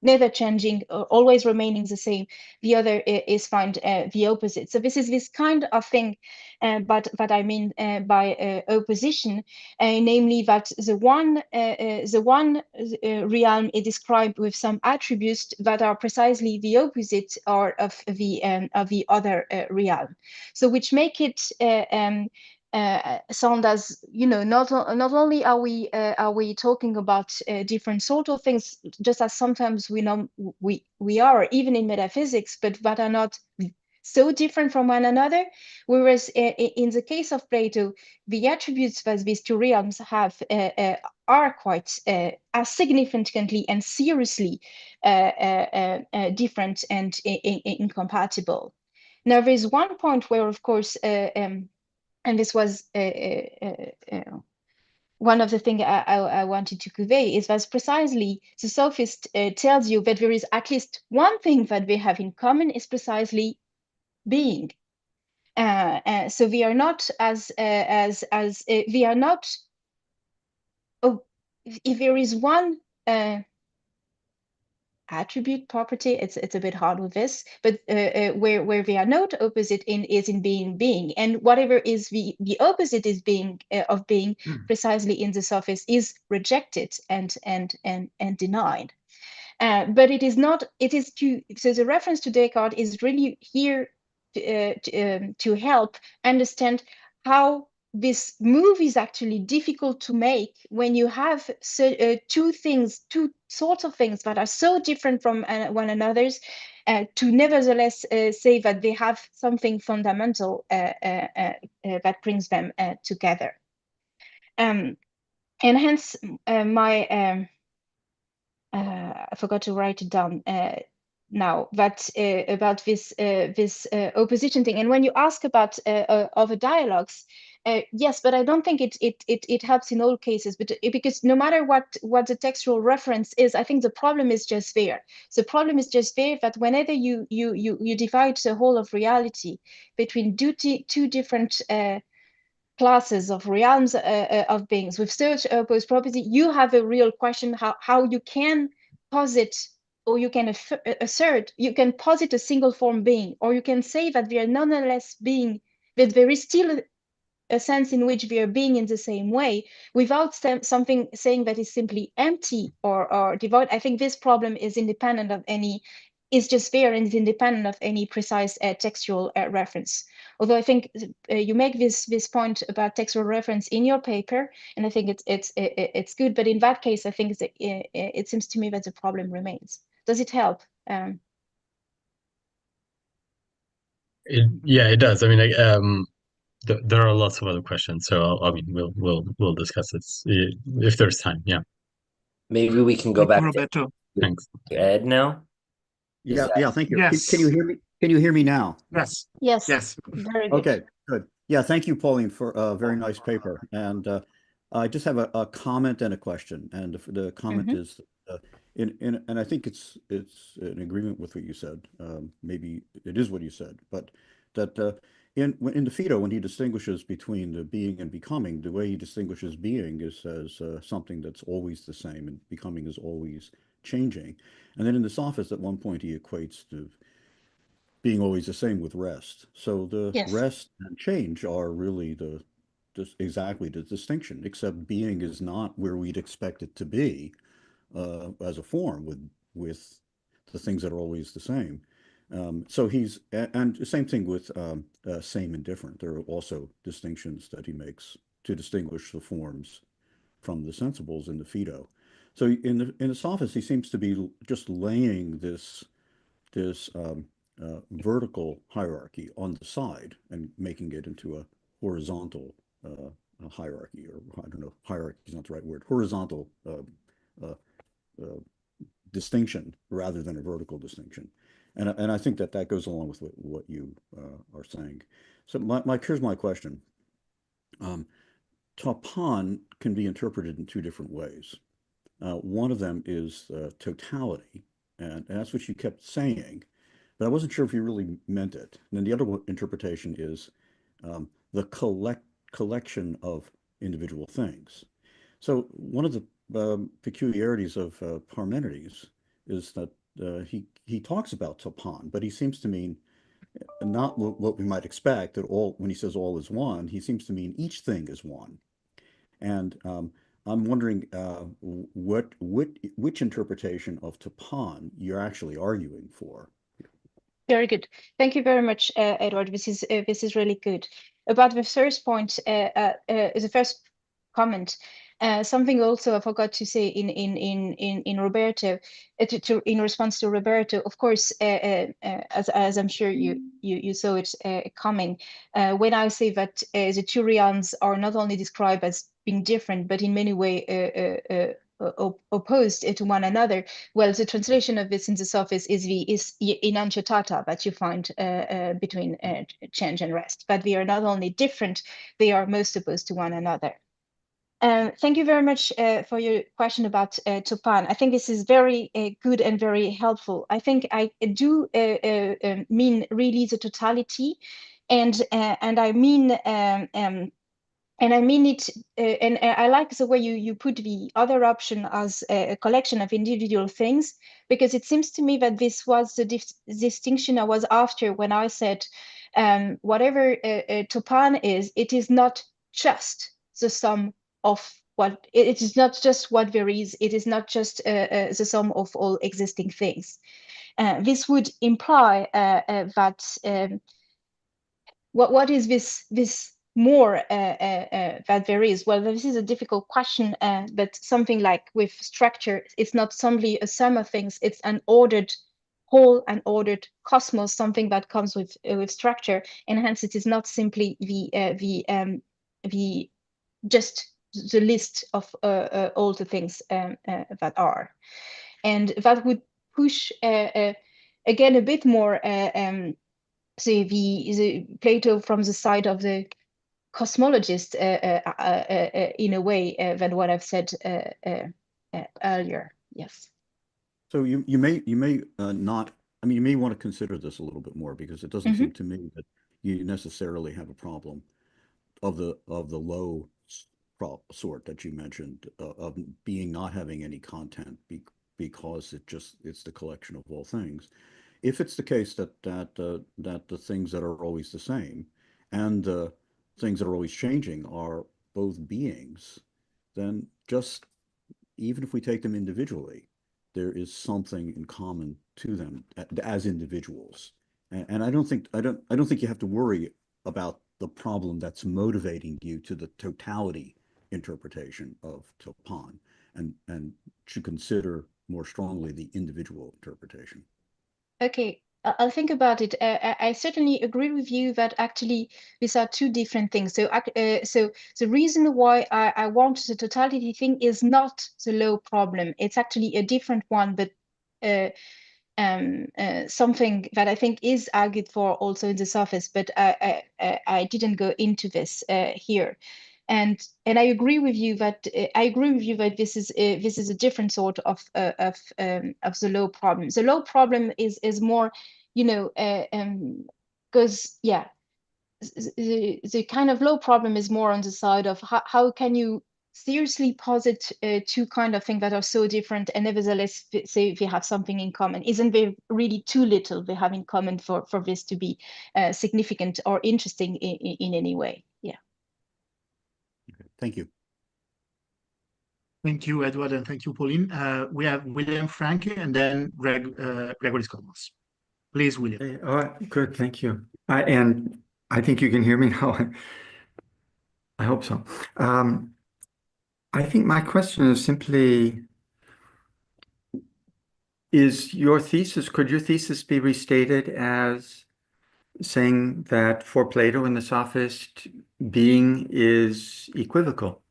never changing, always remaining the same. The other is find the opposite. So this is this kind of thing, but I mean by opposition, namely that the one realm is described with some attributes that are precisely the opposite or of the other realm. So which make it sound as, not only are we talking about different sort of things, just as sometimes we know we are even in metaphysics, but that are not so different from one another. Whereas in the case of Plato, the attributes that these two realms have are quite are significantly and seriously different and incompatible. Now, there's one point where, of course, and this was one of the things I wanted to convey, is that precisely the sophist tells you that there is at least one thing that they have in common, is precisely being. So we are not we are not. Oh, if there is one attribute, property, it's a bit hard with this, but where we are not opposite in is in being, and whatever is the opposite is being of being, precisely in the sophist, is rejected and denied. But it is not, it is to, so the reference to Descartes is really here to help understand how this move is actually difficult to make when you have two sorts of things that are so different from one another's, to nevertheless say that they have something fundamental that brings them together. And hence my I forgot to write it down now, but about this opposition thing. And when you ask about other dialogues, yes, but I don't think it helps in all cases. But because no matter what the textual reference is, I think the problem is just there. The problem is just there that whenever you divide the whole of reality between two different classes of realms of beings with such opposed property, you have a real question how you can posit, or you can assert, you can posit a single form being, or you can say that we are nonetheless being, that there is still a sense in which we are being in the same way, without something saying that is simply empty or devoid. I think this problem is independent of any, is just there and is independent of any precise textual reference. Although I think you make this point about textual reference in your paper, and I think it's good. But in that case, I think it seems to me that the problem remains. Does it help? Yeah, it does. I mean, there are lots of other questions, so I mean, we'll discuss it if there's time. Yeah. Maybe we can go back Roberto. Thanks. to Ed now. Yeah, thank you. Yes. Can you hear me? Can you hear me now? Yes. Yes. Yes. Very good. Okay, good. Yeah, thank you, Pauline, for a very nice paper. And I just have a comment and a question. And the comment is, and I think it's in agreement with what you said. Maybe it is what you said, but that in the Phaedo, when he distinguishes between the being and becoming, the way he distinguishes being is as something that's always the same, and becoming is always changing. And then in the Sophist, at one point, he equates to being always the same with rest. So the Yes. rest and change are really just exactly the distinction, except being is not where we'd expect it to be as a form with the things that are always the same. So and the same thing with same and different. There are also distinctions that he makes to distinguish the forms from the sensibles in the Phaedo. So in the Sophist, he seems to be just laying this vertical hierarchy on the side and making it into a horizontal hierarchy, or I don't know, hierarchy is not the right word, horizontal uh, uh, distinction rather than a vertical distinction. And I think that that goes along with what you are saying. So here's my question. Tapan can be interpreted in two different ways. One of them is totality, and that's what you kept saying, but I wasn't sure if you really meant it. And then the other interpretation is the collection of individual things. So one of the peculiarities of Parmenides is that he talks about Topan, but he seems to mean not what we might expect, that all, when he says all is one, he seems to mean each thing is one. And I'm wondering which interpretation of Tapan you're actually arguing for. Very good. Thank you very much, Edward. This is really good. About the first point, the first comment, something also I forgot to say in Roberto, in response to Roberto. Of course, as I'm sure you saw it coming, when I say that the two realms are not only described as being different, but in many ways opposed to one another. Well, the translation of this in the Sophist is inanciatata that you find between change and rest. But they are not only different, they are most opposed to one another. Thank you very much for your question about Topan. I think this is very good and very helpful. I think I do mean really the totality, and I mean and I mean it, and I like the way you put the other option as a collection of individual things, because it seems to me that this was the distinction I was after when I said, whatever Topan is, it is not just the sum of what, it is not just what there is, it is not just the sum of all existing things. This would imply that what is this more that there is? Well, this is a difficult question, but something like with structure, it's not simply a sum of things, it's an ordered whole, an ordered cosmos, something that comes with structure, and hence it is not simply the just the list of all the things that are. And that would push again a bit more the Plato from the side of the cosmologist in a way than what I've said earlier. Yes. So you may not. I mean, you may want to consider this a little bit more, because it doesn't seem to me that you necessarily have a problem of the low sort that you mentioned, of being not having any content because it's the collection of all things. If it's the case that the things that are always the same and the things that are always changing are both beings, then just even if we take them individually, there is something in common to them as individuals. And I don't think you have to worry about the problem that's motivating you to the totality interpretation of Topan, and should consider more strongly the individual interpretation. Okay, I'll think about it. I certainly agree with you that actually these are two different things. So the reason why I want the totality thing is not the low problem. It's actually a different one, but something that I think is argued for also in the Sophist, but I didn't go into this here. And I agree with you that this is a different sort of the low problem. The low problem is more, you know, because yeah, the kind of low problem is more on the side of how can you seriously posit two kind of things that are so different and nevertheless say they have something in common? Isn't there really too little they have in common for this to be significant or interesting in any way? Yeah. Okay, thank you. Thank you, Edward, and thank you, Pauline. We have William Franke and then Gregory Scott-Moss. Please, William. Hey, all right, good, thank you. And I think you can hear me now. I hope so. I think my question is simply, could your thesis be restated as saying that for Plato and the Sophist, being is equivocal?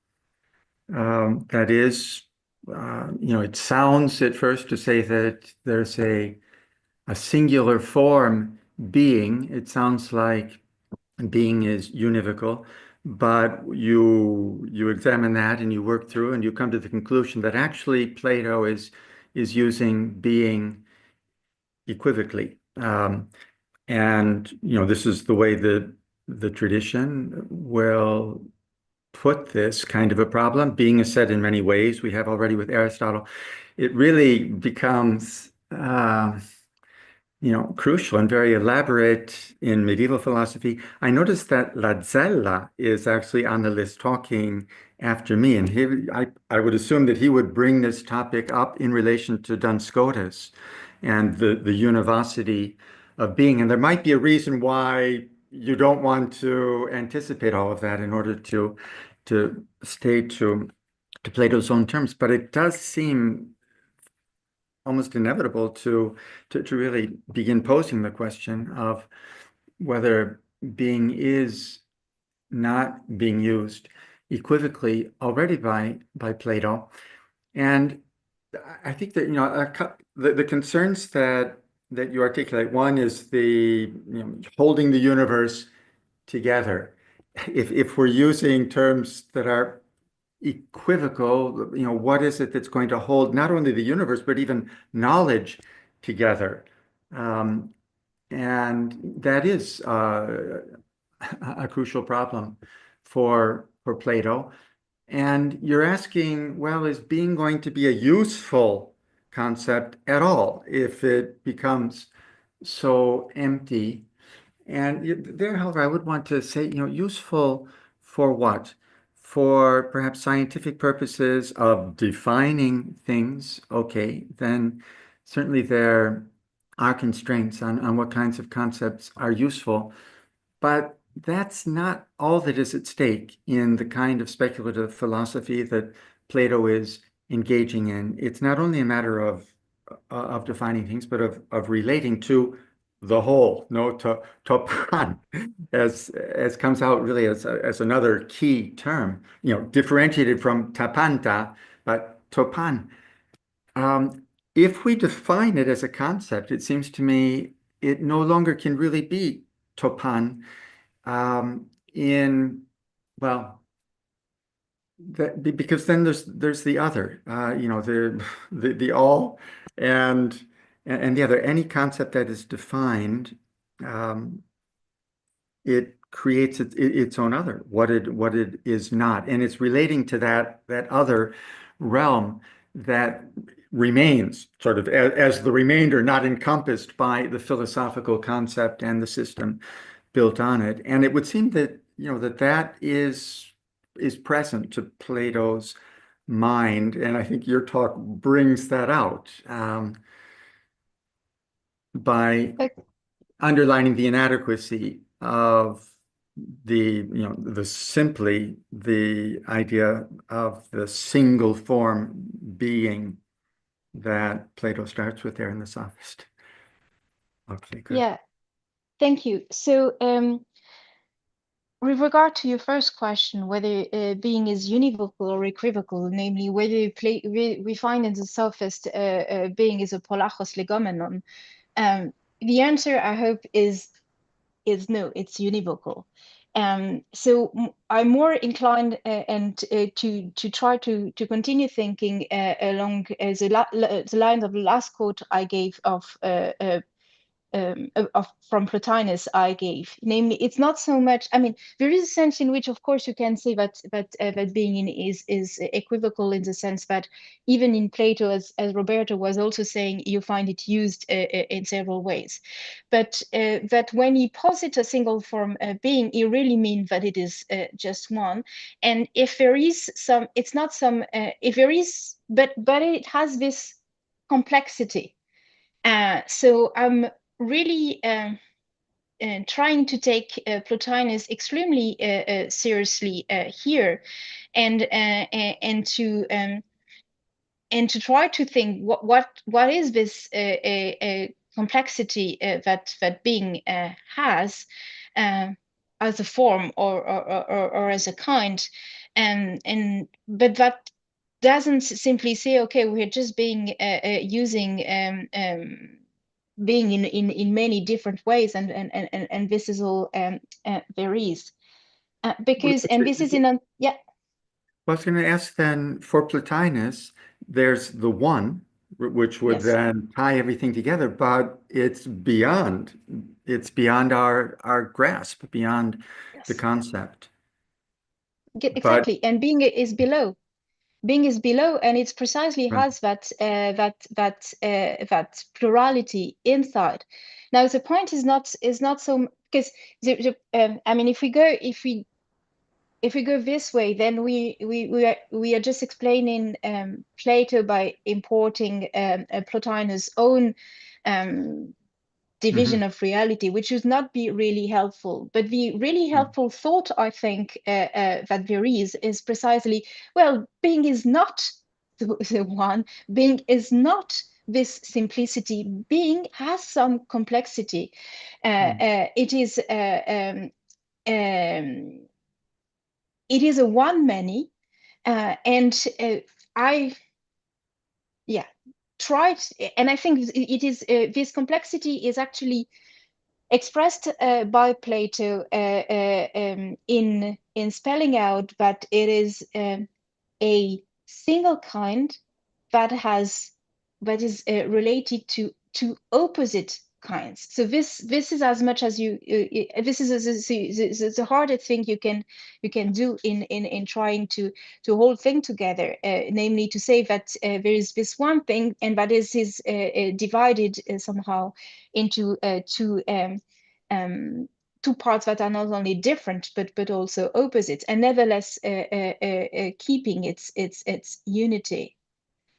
That is, it sounds at first to say that there's a singular form being. It sounds like being is univocal, but you examine that and you work through and you come to the conclusion that actually Plato is using being equivocally. And this is the way the tradition will put this kind of a problem. Being is said in many ways. We have already with Aristotle. It really becomes crucial and very elaborate in medieval philosophy. I noticed that Lazzella is actually on the list talking after me, and I would assume that he would bring this topic up in relation to Duns Scotus and the univocity of being. And there might be a reason why you don't want to anticipate all of that in order to stay to Plato's own terms, but it does seem almost inevitable to really begin posing the question of whether being is not being used equivocally already by Plato. And I think that the concerns that you articulate, one is the holding the universe together. If we're using terms that are equivocal, what is it that's going to hold not only the universe, but even knowledge together? And that is a crucial problem for Plato. And you're asking, well, is being going to be a useful concept at all if it becomes so empty? And there, however, I would want to say, useful for what? For perhaps scientific purposes of defining things, okay, then certainly there are constraints on what kinds of concepts are useful. But that's not all that is at stake in the kind of speculative philosophy that Plato is engaging in. It's not only a matter of defining things, but of relating to the whole, topan, as comes out really as another key term, differentiated from tapanta, but topan. If we define it as a concept, it seems to me it no longer can really be topan because then there's the other, the all and the other. Any concept that is defined, it creates its own other, what it is not, and it's relating to that other realm that remains sort of as the remainder, not encompassed by the philosophical concept and the system built on it. And it would seem that that is present to Plato's mind, and I think your talk brings that out by underlining the inadequacy of simply the idea of the single form being that Plato starts with there in the Sophist. Okay, good. Yeah, thank you. So with regard to your first question, whether being is univocal or equivocal, namely whether we find in the sophist being is a polachos legomenon, the answer, I hope, is no, it's univocal. So I'm more inclined and to try to continue thinking along the lines of the last quote I gave from Plotinus I gave. Namely, it's not so much. I mean, there is a sense in which, of course, you can say that being in is equivocal in the sense that even in Plato, as Roberto was also saying, you find it used in several ways. But that when he posits a single form being, he really means that it is just one. And if there is some, it's not some. If there is, but it has this complexity. So I'm really trying to take Plotinus extremely seriously here, and to try to think what is this complexity that being has as a form or as a kind, but that doesn't simply say, okay, we're just being using being in many different ways, and this is all there is, because, and this is in a, yeah. Well, I was going to ask then, for Plotinus, there's the one, which would Yes. then tie everything together, but it's beyond our grasp, beyond the Yes. concept. Exactly. And being is below. Being is below, and it precisely Right. has that plurality inside. Now the point is not so, because I mean, if we go this way, then we are just explaining Plato by importing Plotinus' own division of reality, which would not be really helpful. But the really helpful thought, I think, that there is precisely, well, being is not the one. Being is not this simplicity. Being has some complexity. It is it is a one many, and I, yeah, tried, and I think it is this complexity is actually expressed by Plato in spelling out that it is a single kind that is related to opposite kinds. So this is as much as you this is the hardest thing you can do in trying to hold thing together, namely to say that there is this one thing, and that is divided somehow into two parts that are not only different but also opposites, and nevertheless keeping its unity.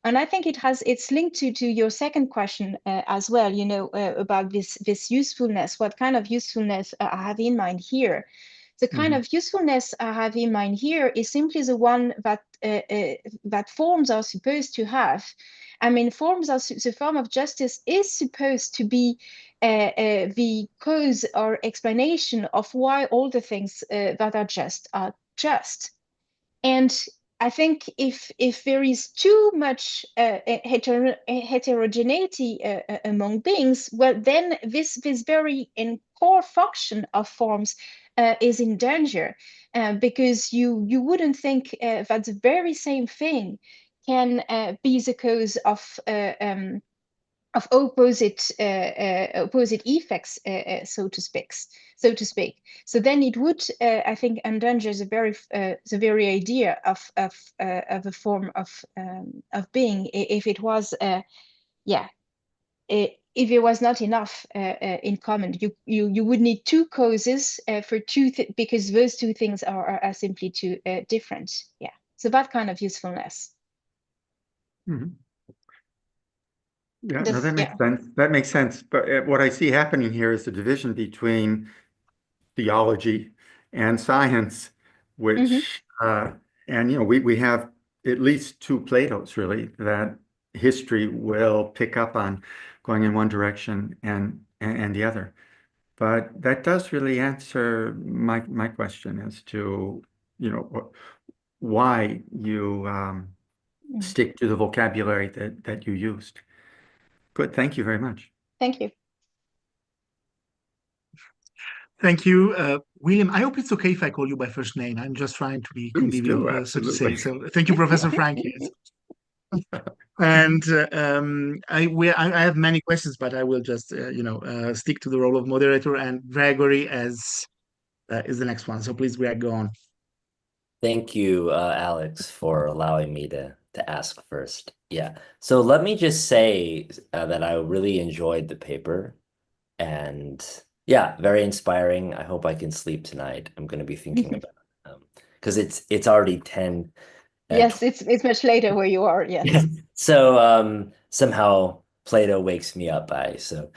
And I think it's linked to your second question as well, about this usefulness. What kind of usefulness I have in mind here? The kind of usefulness I have in mind here is simply the one that forms are supposed to have. I mean, the form of justice is supposed to be the cause or explanation of why all the things that are just. And I think if there is too much heterogeneity among beings, well, then this very core function of forms is in danger, because you wouldn't think that the very same thing can be the cause of opposite effects, so to speak. So then it would, I think, endanger the very idea of a form of being, if it was, if it was not enough in common. You would need two causes for because those two things are simply too different. Yeah. So that kind of usefulness. Yeah, no, that makes sense. That makes sense. But what I see happening here is the division between theology and science, which, and we have at least two Platos really that history will pick up on, going in one direction and the other. but that does really answer my question as to, why you stick to the vocabulary that you used. Good, thank you very much. Thank you. Thank you, William. I hope it's okay if I call you by first name. I'm just trying to be Please do, convivial, so to say. absolutely. So thank you, Professor Frank. And I have many questions, but I will just stick to the role of moderator. And Gregory as is the next one. So please, Greg, go on. Thank you, Alex, for allowing me to ask first. Yeah. So let me just say that I really enjoyed the paper, and yeah, very inspiring. I hope I can sleep tonight. I'm going to be thinking about because it's already 10. Yes, it's much later where you are. Yes. So somehow Plato wakes me up. So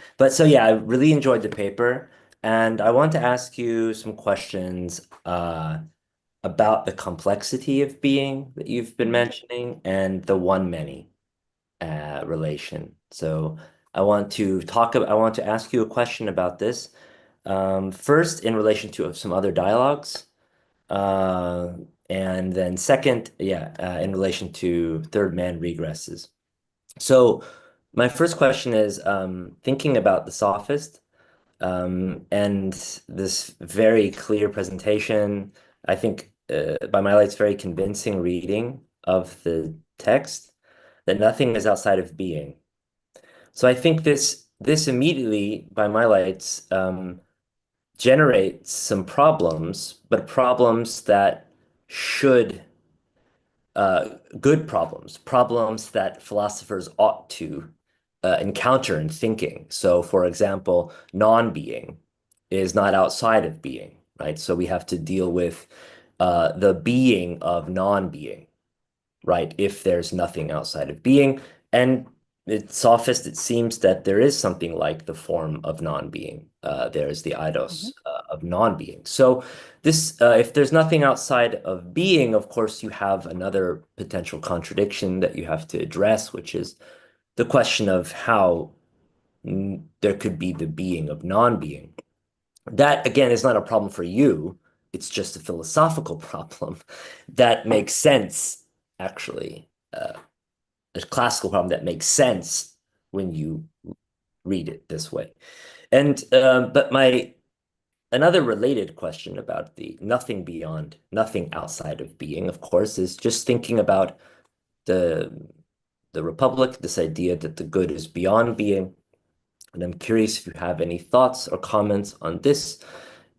yeah, I really enjoyed the paper, and I want to ask you some questions about the complexity of being that you've been mentioning and the one-many relation. So I want to ask you a question about this. First, in relation to some other dialogues. And then second, in relation to third man regresses. So my first question is thinking about the sophist and this very clear presentation. I think by my lights, very convincing reading of the text that nothing is outside of being. So I think this immediately, by my lights, generates some problems, but problems that should good problems that philosophers ought to encounter in thinking. So, for example, non-being is not outside of being, right? So we have to deal with the being of non-being, right? If there's nothing outside of being. And it's sophist, it seems that there is something like the form of non-being. There's the eidos of non-being. So this, if there's nothing outside of being, of course, you have another potential contradiction that you have to address, which is the question of how there could be the being of non-being. That, again, is not a problem for you. It's just a philosophical problem that makes sense, actually. A classical problem that makes sense when you read it this way. And but another related question about the nothing beyond, nothing outside of being, of course, is just thinking about the Republic, this idea that the good is beyond being. And I'm curious if you have any thoughts or comments on this,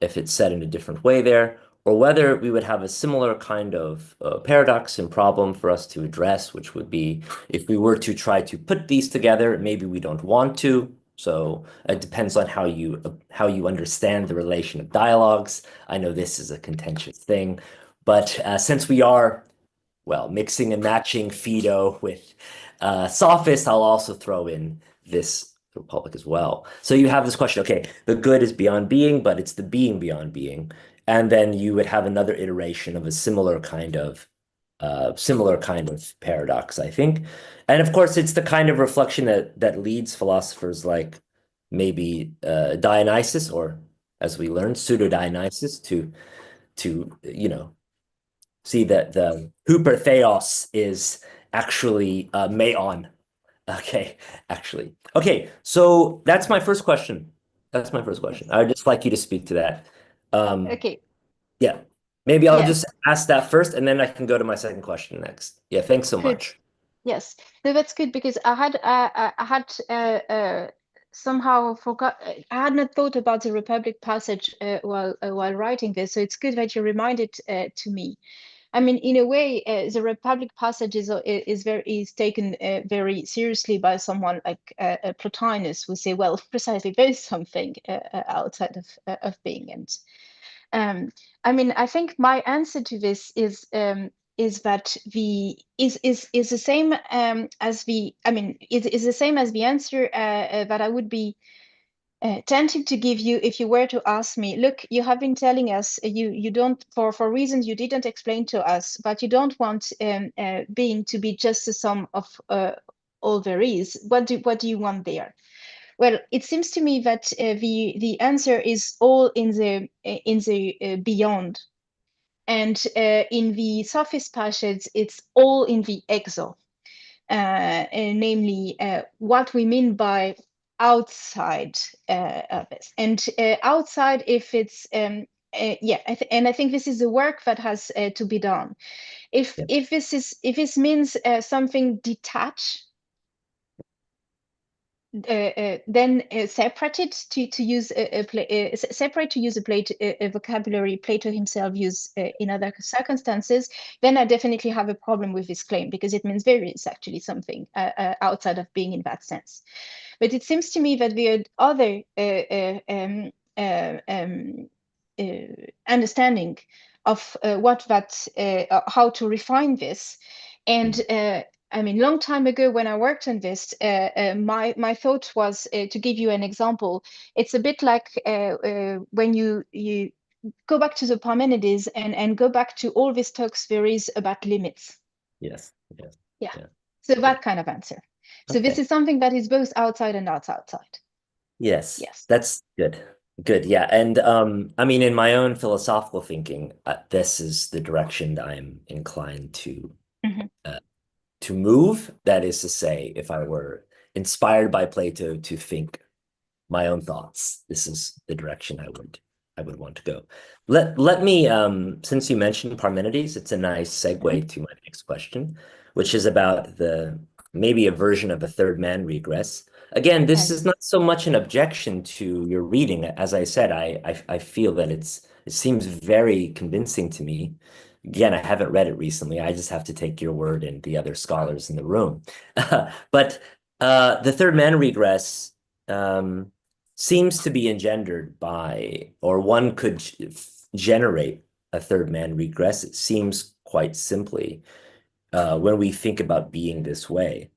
if it's said in a different way there, or whether we would have a similar kind of paradox and problem for us to address, which would be if we were to try to put these together, maybe we don't want to. So it depends on how you understand the relation of dialogues. I know this is a contentious thing, but since we are, well, mixing and matching Phaedo with Sophist, I'll also throw in this Republic as well. So you have this question, okay, the good is beyond being, but it's the being beyond being. And then you would have another iteration of a similar kind of paradox, I think. And of course, it's the kind of reflection that leads philosophers like maybe Dionysus, or as we learned, pseudo-Dionysus, to see that the Hooper Theos is actually Maon. Okay, actually. Okay, so that's my first question. That's my first question. I would just like you to speak to that. Okay. Yeah, maybe I'll Yes. just ask that first, and then I can go to my second question next. Yeah, thanks so Good. much. Yes, no, that's good because I had somehow forgot. I had not thought about the Republic passage while writing this, so it's good that you reminded to me. I mean, in a way, the Republic passage is taken very seriously by someone like Plotinus, who say, well, precisely there is something outside of being. And I mean, I think my answer to this is that is the same as the I mean is the same as the answer that I would be tempted to give you if you were to ask me, look, you have been telling us you don't for reasons you didn't explain to us, but you don't want being to be just the sum of all there is. What do you want there? Well, it seems to me that the answer is all in the beyond, and in the surface passage, it's all in the exo, namely what we mean by outside of it. And outside, if it's yeah, and I think this is the work that has to be done. If Yeah. if this means something detached, then separated to use separate to use a vocabulary Plato himself used in other circumstances, then I definitely have a problem with this claim, because it means there is actually something outside of being in that sense. But it seems to me that the other understanding of what that how to refine this, and I mean, long time ago when I worked on this, my thought was to give you an example. It's a bit like when you go back to the Parmenides and go back to all these talks there is about limits. Yes. Yes. Yeah. Yeah. So that kind of answer. So this Okay. is something that is both outside and outside. Yes, Yes. that's good. Good. Yeah. And I mean, in my own philosophical thinking, this is the direction that I'm inclined Mhm. to move. That is to say, if I were inspired by Plato to think my own thoughts, this is the direction I would want to go. Let me since you mentioned Parmenides, it's a nice segue to my next question, which is about the maybe a version of a third man regress. Again, this is not so much an objection to your reading. As I said, I feel that it seems very convincing to me. Again, I haven't read it recently. I just have to take your word and the other scholars in the room. But the third man regress seems to be engendered by, or one could generate a third man regress, it seems quite simply, when we think about being this way.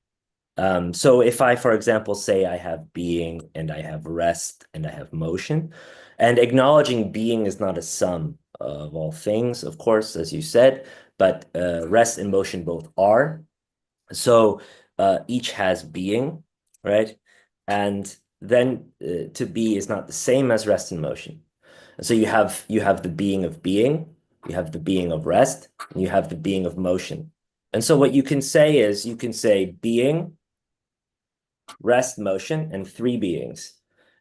So if I, for example, say I have being and I have rest and I have motion, and acknowledging being is not a sum of all things, of course, as you said, but rest and motion both are. So each has being, right? And then to be is not the same as rest and motion. And so you have the being of being, you have the being of rest, and you have the being of motion. And so what you can say is you can say being, rest, motion, and three beings.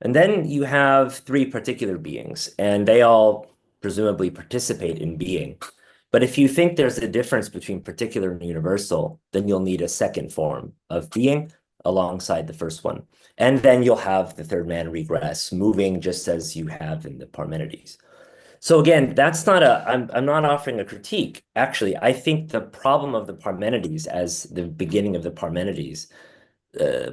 And then you have three particular beings, and they all presumably participate in being. But if you think there's a difference between particular and universal, then you'll need a second form of being alongside the first one. And then you'll have the third man regress, moving just as you have in the Parmenides. So again, I'm not offering a critique. Actually, I think the problem of the Parmenides as the beginning of the Parmenides,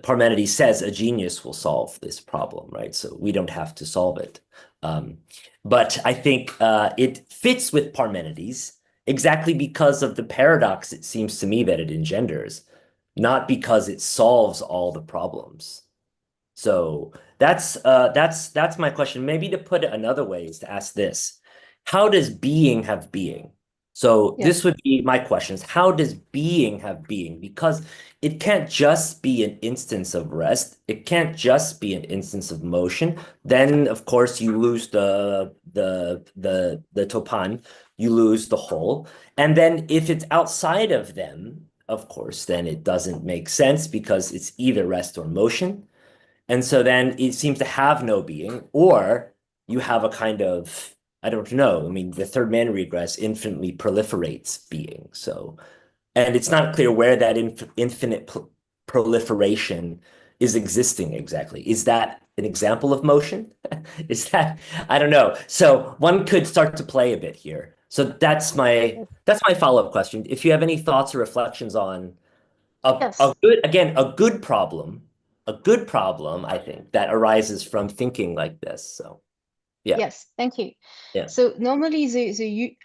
Parmenides says a genius will solve this problem, right? So we don't have to solve it. But I think it fits with Parmenides exactly because of the paradox it seems to me that it engenders, not because it solves all the problems. So that's my question. Maybe to put it another way is to ask this: how does being have being? So Yeah. this would be my questions. How does being have being? Because it can't just be an instance of rest. It can't just be an instance of motion. Then, of course, you lose the topan, you lose the whole. And then if it's outside of them, of course, then it doesn't make sense because it's either rest or motion. And so then it seems to have no being, or you have a kind of, I don't know. I mean, the third man regress infinitely proliferates being. So, and it's not clear where that infinite proliferation is existing exactly. Is that an example of motion? Is that, I don't know. So one could start to play a bit here. So that's my follow-up question. If you have any thoughts or reflections on Yes. a good problem, I think, that arises from thinking like this. So, yeah, Yes, thank you. yeah, So normally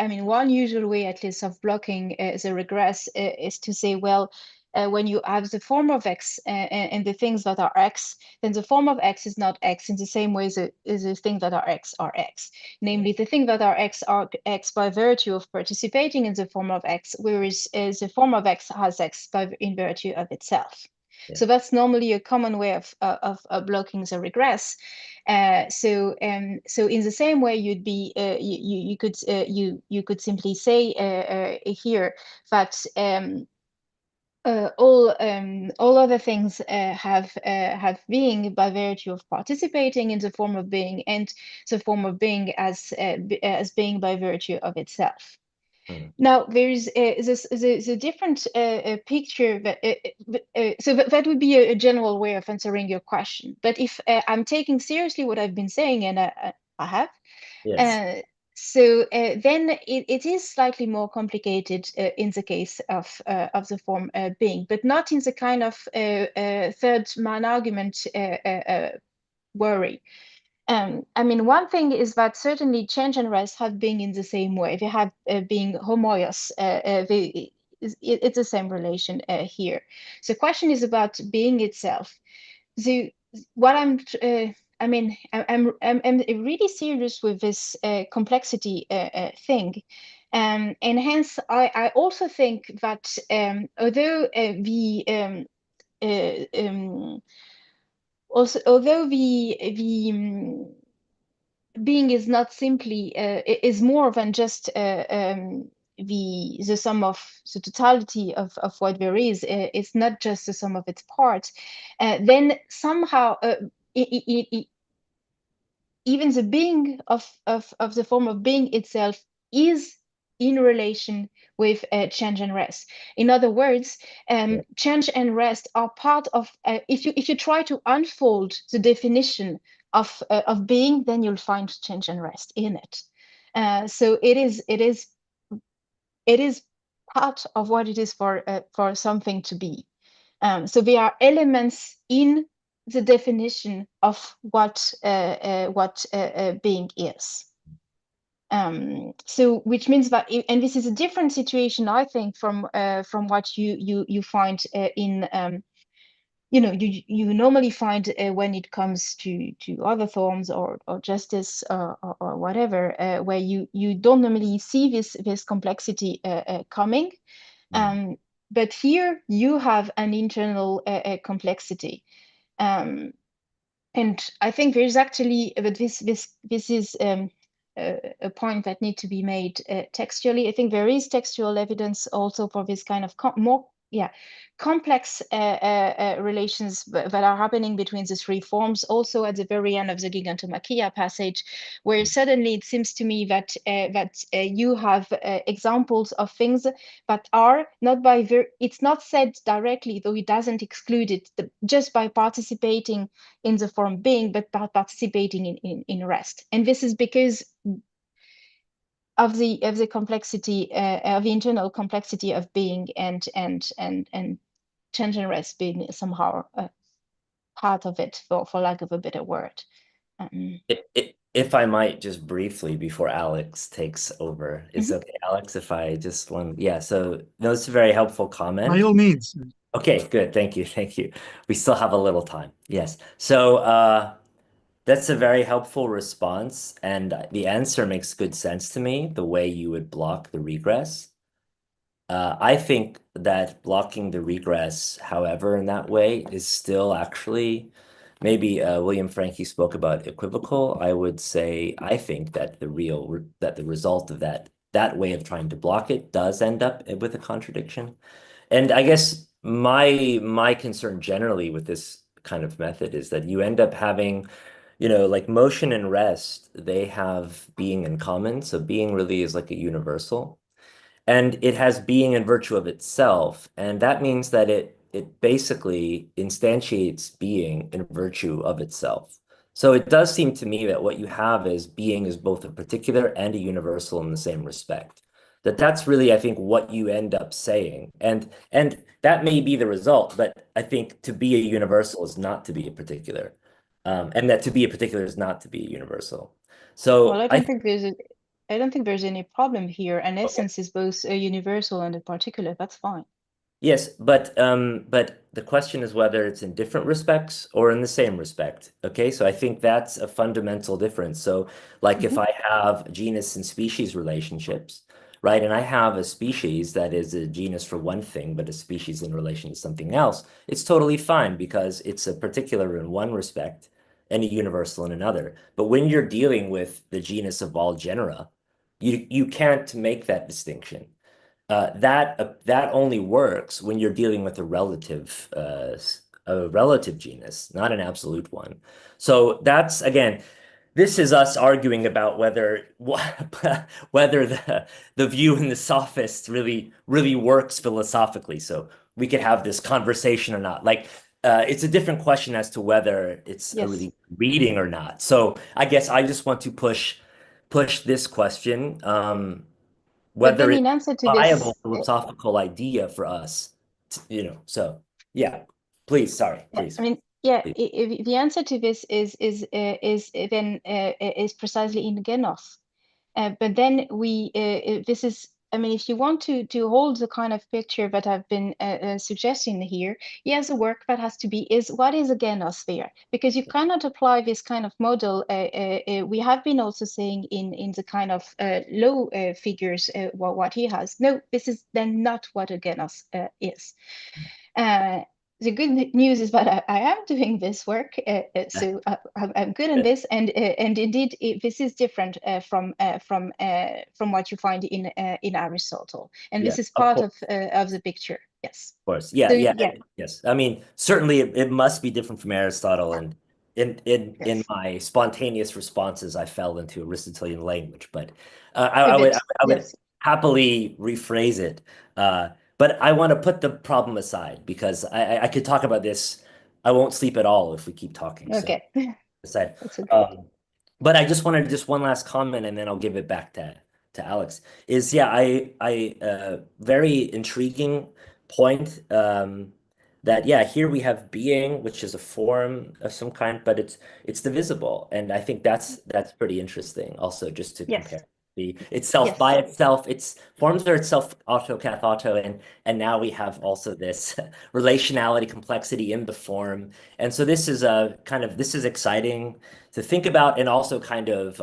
I mean, one usual way at least of blocking the regress is to say, well, when you have the form of x and the things that are x, then the form of x is not x in the same way as the things that are x are x. Namely, the things that are x by virtue of participating in the form of x, whereas the form of x has x in virtue of itself. So that's normally a common way of blocking the regress. So in the same way, you'd be you could simply say here that all other things have being by virtue of participating in the form of being, and the form of being as being by virtue of itself. Now there's the different picture that so that would be a general way of answering your question. But if I'm taking seriously what I've been saying, and I have, Yes. so then it is slightly more complicated in the case of the form being, but not in the kind of third man argument worry. I mean, one thing is that certainly change and rest have been in the same way. They have being homoios. It's the same relation here. So the question is about being itself. The what I mean, I'm really serious with this complexity thing. And hence, I also think that although the being is not simply is more than just the sum of the totality of what there is. It's not just the sum of its parts. Then somehow even the being of the form of being itself is in relation with change and rest. In other words, change and rest are part of. If you try to unfold the definition of being, then you'll find change and rest in it. So it is part of what it is for something to be. So there are elements in the definition of what being is. So which means that, and this is a different situation, I think, from what you find in you normally find when it comes to other forms or justice or whatever, where you don't normally see this complexity coming. But here you have an internal complexity. And I think there's actually, but this is a point that needs to be made textually. I think there is textual evidence also for this kind of more complex relations that are happening between the three forms. Also at the very end of the Gigantomachia passage, where suddenly it seems to me that you have examples of things that are not by it's not said directly, though it doesn't exclude it, just by participating in the form being, but by participating in rest. And this is because of the complexity of the internal complexity of being, and change and rest being somehow part of it, for lack of a better word. If I might just briefly before Alex takes over, it's okay, Alex, if I just want, so no, it's a very helpful comment. By all means. Okay, good. Thank you. We still have a little time. Yes. So that's a very helpful response, and the answer makes good sense to me, the way you would block the regress. I think that blocking the regress, however, in that way is still actually, maybe William Franke spoke about equivocal. I would say I think that the result of that way of trying to block it does end up with a contradiction. And I guess my concern generally with this kind of method is that you end up having, like motion and rest, they have being in common. So being really is like a universal. And it has being in virtue of itself. And that means that it basically instantiates being in virtue of itself. So it does seem to me that what you have is being is both a particular and a universal in the same respect. That's really, I think, what you end up saying. And that may be the result, but I think to be a universal is not to be a particular. And that to be a particular is not to be a universal. So well, I don't think there's any problem here. An essence is both a universal and a particular. That's fine. Yes, but the question is whether it's in different respects or in the same respect. Okay, so I think that's a fundamental difference. So, like if I have genus and species relationships, right? And I have a species that is a genus for one thing, but a species in relation to something else. It's totally fine because it's a particular in one respect and a universal in another. But when you're dealing with the genus of all genera, you can't make that distinction. That only works when you're dealing with a relative genus, not an absolute one. So that's again, this is us arguing about whether whether the view in the sophists really works philosophically. So we could have this conversation or not. Like it's a different question as to whether it's a Yes. really reading or not. So I guess I just want to push this question. But Whether then it's in answer to a this, viable philosophical idea for us, so yeah, please, sorry, please, I mean, yeah, please. the answer to this is precisely in Genos. But then this is, I mean, if you want to hold the kind of picture that I've been suggesting here, yes, the work that has to be is what is a genosphere? Because you cannot apply this kind of model. We have been also saying in the kind of low figures what he has. No, this is then not what a genos is. The good news is that I am doing this work, so I'm good in this, and indeed this is different from what you find in Aristotle, and Yeah, this is of part course. of the picture. Yes. Of course. Yeah, So yeah, yeah, yes. I mean, certainly it must be different from Aristotle, and in yes, my spontaneous responses, I fell into Aristotelian language, but a bit. I would Yes. happily rephrase it. But I want to put the problem aside because I could talk about this. I won't sleep at all if we keep talking. So Okay. aside. That's okay. But I just wanted just one last comment, and then I'll give it back to Alex. Is yeah, I very intriguing point that yeah, here we have being, which is a form of some kind, but it's divisible, and I think that's pretty interesting. Also, just to Yes. compare the itself by Yes. itself, its forms are itself auto kath auto, and now we have also this relationality complexity in the form, and so this is a kind of this is exciting to think about, and also kind of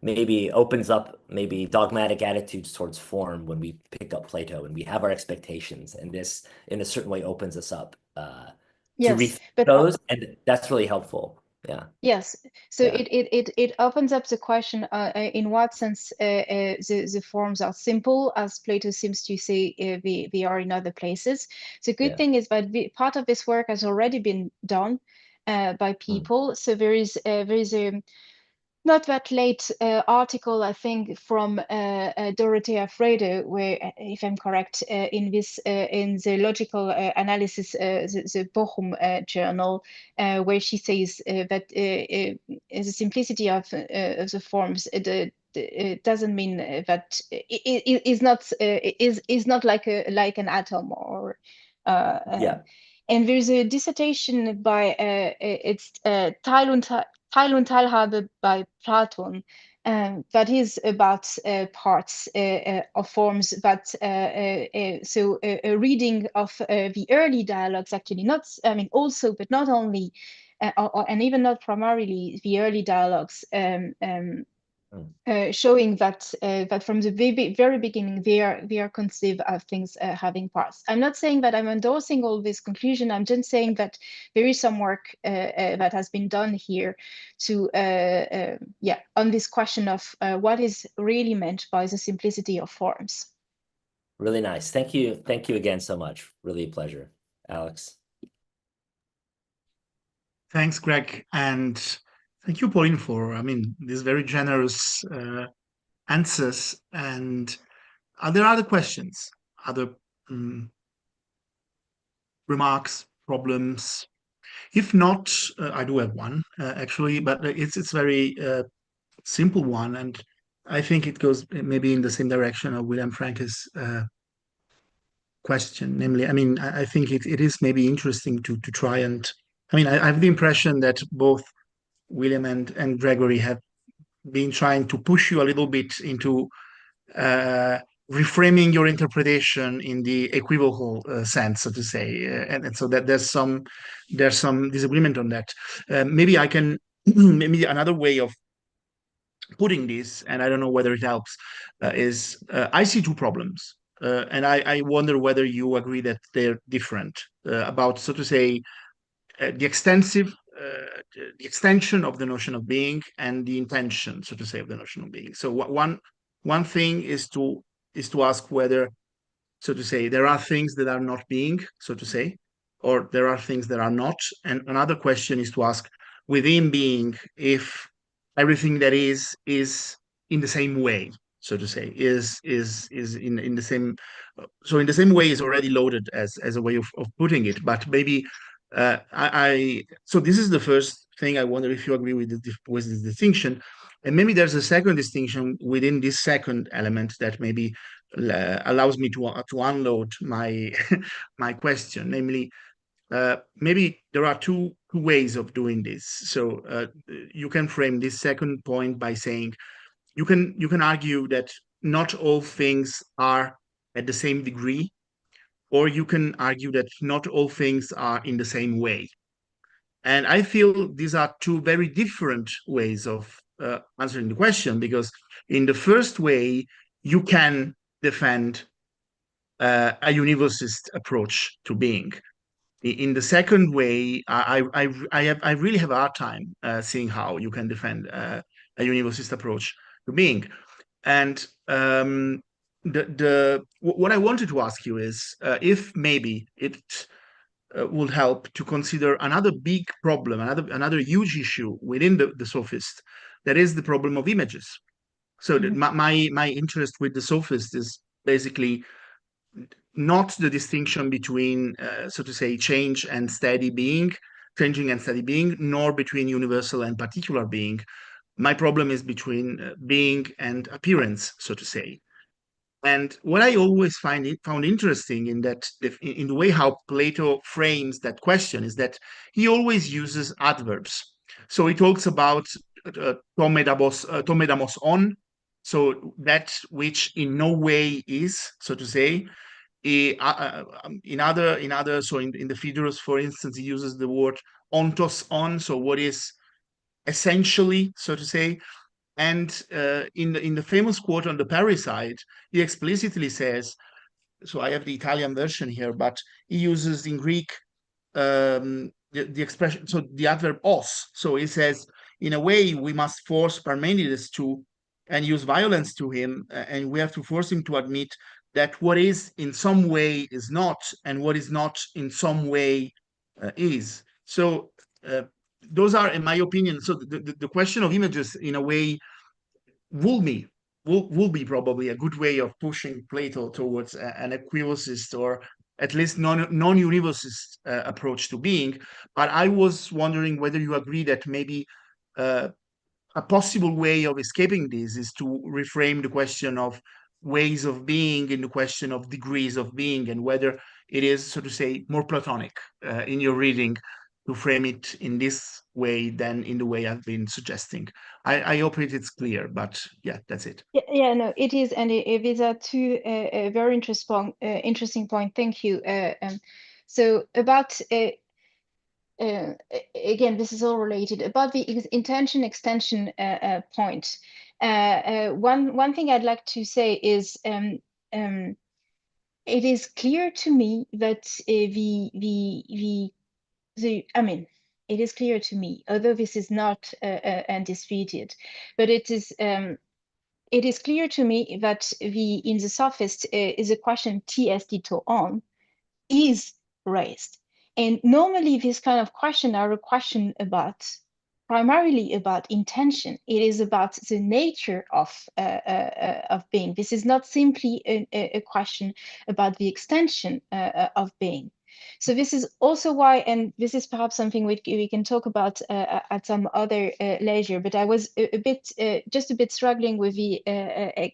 maybe opens up maybe dogmatic attitudes towards form when we pick up Plato and we have our expectations, and this in a certain way opens us up to Yes. rethink But those, and that's really helpful. Yeah, yes, so yeah, it opens up the question in what sense the forms are simple, as Plato seems to say they are in other places. The good yeah. thing is that part of this work has already been done by Mm. people. So there is a not that late article, I think, from Dorothea Frede, where, if I'm correct, in the logical analysis, the Bochum journal, where she says that the simplicity of the forms it doesn't mean that it is not like an atom or. Yeah. And there's a dissertation by it's Teil und Teilhabe by Platon, that is about parts of forms. That so a reading of the early dialogues, actually not, I mean, also, but not only, and even not primarily the early dialogues. Showing that that from the very beginning they are conceived of things having parts. I'm not saying that I'm endorsing all this conclusion. I'm just saying that there is some work that has been done here to yeah, on this question of what is really meant by the simplicity of forms. Really nice. Thank you again so much. Really a pleasure, Alex. Thanks, Greg, and thank you, Pauline, for these very generous answers. And are there other questions, other remarks, problems? If not, I do have one actually, but it's very simple one, and I think it goes maybe in the same direction of William Franke's question. Namely, I think it is maybe interesting to try and I have the impression that both William and Gregory have been trying to push you a little bit into reframing your interpretation in the equivocal sense, so to say, and so that there's some disagreement on that. Maybe I can maybe another way of putting this, and I don't know whether it helps, is I see two problems. And I wonder whether you agree that they're different about, so to say, the extension of the notion of being and the intention, so to say, of the notion of being. So one thing is to ask whether, so to say, there are things that are not being, so to say, or there are things that are not. And another question is to ask within being if everything that is in the same way, so to say, is in the same, so in the same way is already loaded as a way of putting it. But maybe so this is the first thing. I wonder if you agree with this distinction. And maybe there's a second distinction within this second element that maybe allows me to unload my my question, namely, maybe there are two ways of doing this. So you can frame this second point by saying you can argue that not all things are at the same degree, or you can argue that not all things are in the same way. And I feel these are two very different ways of answering the question, because in the first way, you can defend a universalist approach to being. In the second way, I really have a hard time seeing how you can defend a universalist approach to being. And what I wanted to ask you is if maybe it would help to consider another big problem, another huge issue within the sophist, that is the problem of images. So my interest with the sophist is basically not the distinction between, so to say, changing and steady being, nor between universal and particular being. My problem is between being and appearance, so to say. And what I always found interesting in that, in the way how Plato frames that question, is that he always uses adverbs. So he talks about tomedamos on, so that which in no way is, so to say. In other, so in the Phaedrus, for instance, he uses the word ontos on, so what is essentially, so to say. And in the famous quote on the parricide, he explicitly says, so I have the Italian version here, but he uses in Greek the expression, so the adverb os. So he says, in a way, we must force Parmenides to, and use violence to him, and we have to force him to admit that what is in some way is not, and what is not in some way is. So those are, in my opinion, so the question of images, in a way, will be probably a good way of pushing Plato towards an equivocist, or at least non-universalist approach to being. But I was wondering whether you agree that maybe a possible way of escaping this is to reframe the question of ways of being in the question of degrees of being, and whether it is, so to say, more Platonic in your reading to frame it in this way than in the way I've been suggesting. I hope it's clear, but yeah, that's it. Yeah, no, it is, and it is a two very interesting point. Thank you. So about again, this is all related about the intention extension point. One thing I'd like to say is it is clear to me that it is clear to me, although this is not undisputed, but it is clear to me that in the sophist is a question ts dito on is raised. And normally this kind of question are a question primarily about intention. It is about the nature of being. This is not simply a question about the extension of being. So this is also why, and this is perhaps something we can talk about at some other leisure, but I was just a bit struggling with the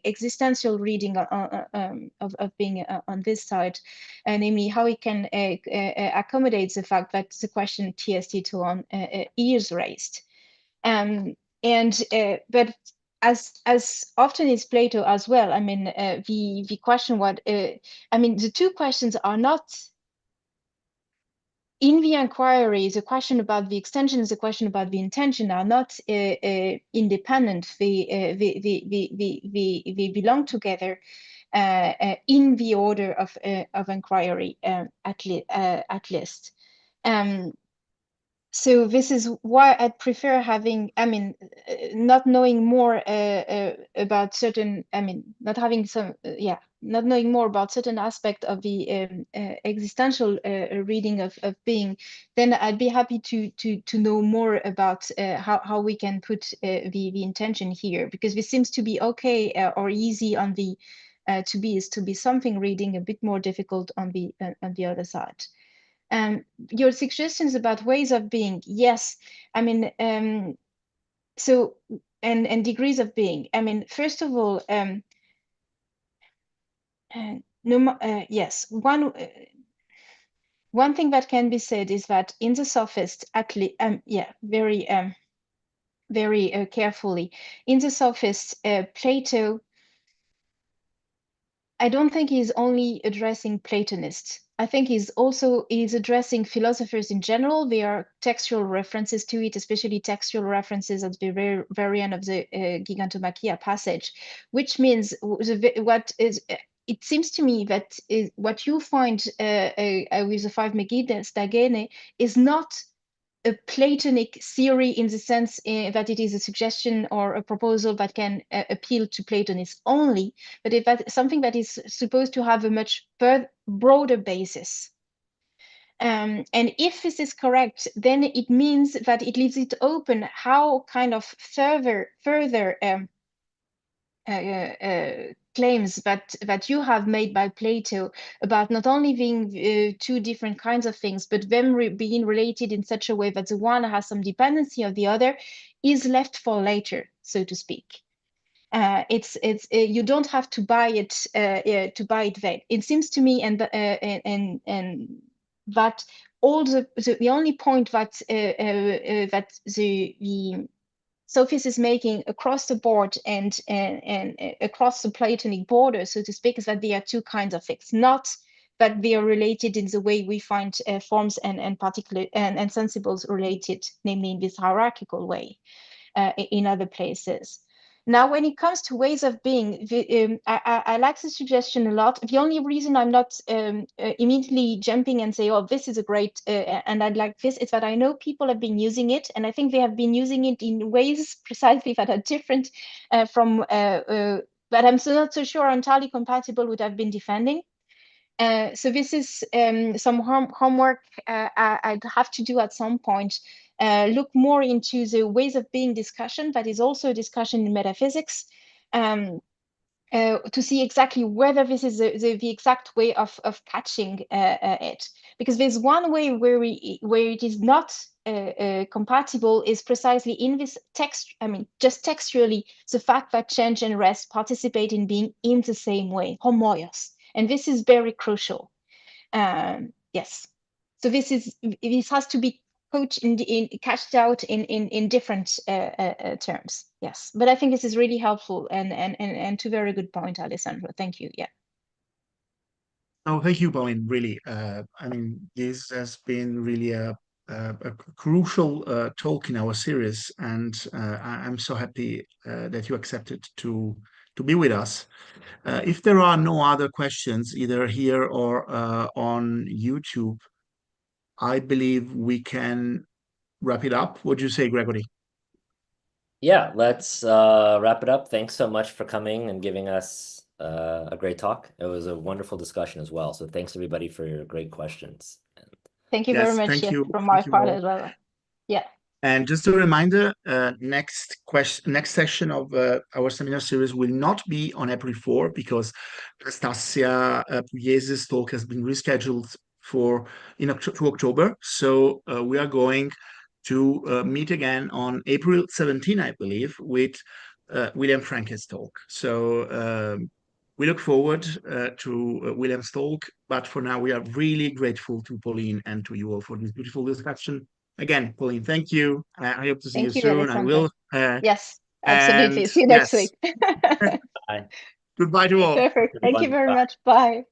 existential reading of being on this side, namely how we can accommodate the fact that the question TST to on is raised. But as often is Plato as well, I mean, the question the two questions are not in the inquiry, the question about the extensions, the question about the intention are not independent. They belong together in the order of inquiry at least. So this is why I prefer having, not knowing more about certain, not having some, not knowing more about certain aspect of the existential reading of being, then I'd be happy to know more about how we can put the intention here, because this seems to be okay or easy on the to be something reading a bit more difficult on the other side. Your suggestions about ways of being, yes, so and degrees of being. First of all, yes, one thing that can be said is that in the sophist, at least, very carefully, in the sophist, Plato, I don't think he's only addressing Platonists. I think he's addressing philosophers in general. There are textual references to it, especially textual references at the very end of the Gigantomachia passage, which means it seems to me that what you find with the five Megiddos Dagene is not a Platonic theory in the sense that it is a suggestion or a proposal that can appeal to Platonists only, but that's something that is supposed to have a much broader basis. And if this is correct, then it means that it leaves it open how kind of further claims that you have made by Plato about not only being two different kinds of things, but them being related in such a way that the one has some dependency of the other is left for later, so to speak. You don't have to buy it then. It seems to me, and that all the only point that that the Sophist is making across the board and across the Platonic border, so to speak, is that there are two kinds of things, not that they are related in the way we find forms and particular and sensibles related, namely in this hierarchical way in other places. Now, when it comes to ways of being, I like the suggestion a lot. The only reason I'm not immediately jumping and say, oh, this is a great, and I'd like this, is that I know people have been using it, and I think they have been using it in ways precisely that are different from, but I'm not so sure are entirely compatible with what I've been defending. So this is some homework I'd have to do at some point. Look more into the ways of being discussion, that is also a discussion in metaphysics, to see exactly whether this is the exact way of catching it. Because there's one way where it is not compatible is precisely in this text, just textually, the fact that change and rest participate in being in the same way, homoios. And this is very crucial. Yes. So this has to be cashed out in different terms. Yes, but I think this is really helpful and to very good point, Alessandro. Thank you. Yeah. Oh, thank you, Pauline. Really, this has been really a crucial talk in our series, and I'm so happy that you accepted to be with us. If there are no other questions, either here or on YouTube, I believe we can wrap it up. What do you say, Gregory? Yeah, let's wrap it up. Thanks so much for coming and giving us a great talk. It was a wonderful discussion as well. So thanks everybody for your great questions. Thank you very much. Thank you. From my part all. as well. Yeah. And just a reminder, next session of our seminar series will not be on April 4 because Nastasia Pugliese's talk has been rescheduled to October. So we are going to meet again on April 17, I believe, with William Franke's talk. So we look forward to William's talk. But for now, we are really grateful to Pauline and to you all for this beautiful discussion. Again, Pauline, thank you. I hope to see you soon. Alessandro. I will. Yes, absolutely. See you next week. Bye. Goodbye to all. Perfect. Thank you very much. Bye.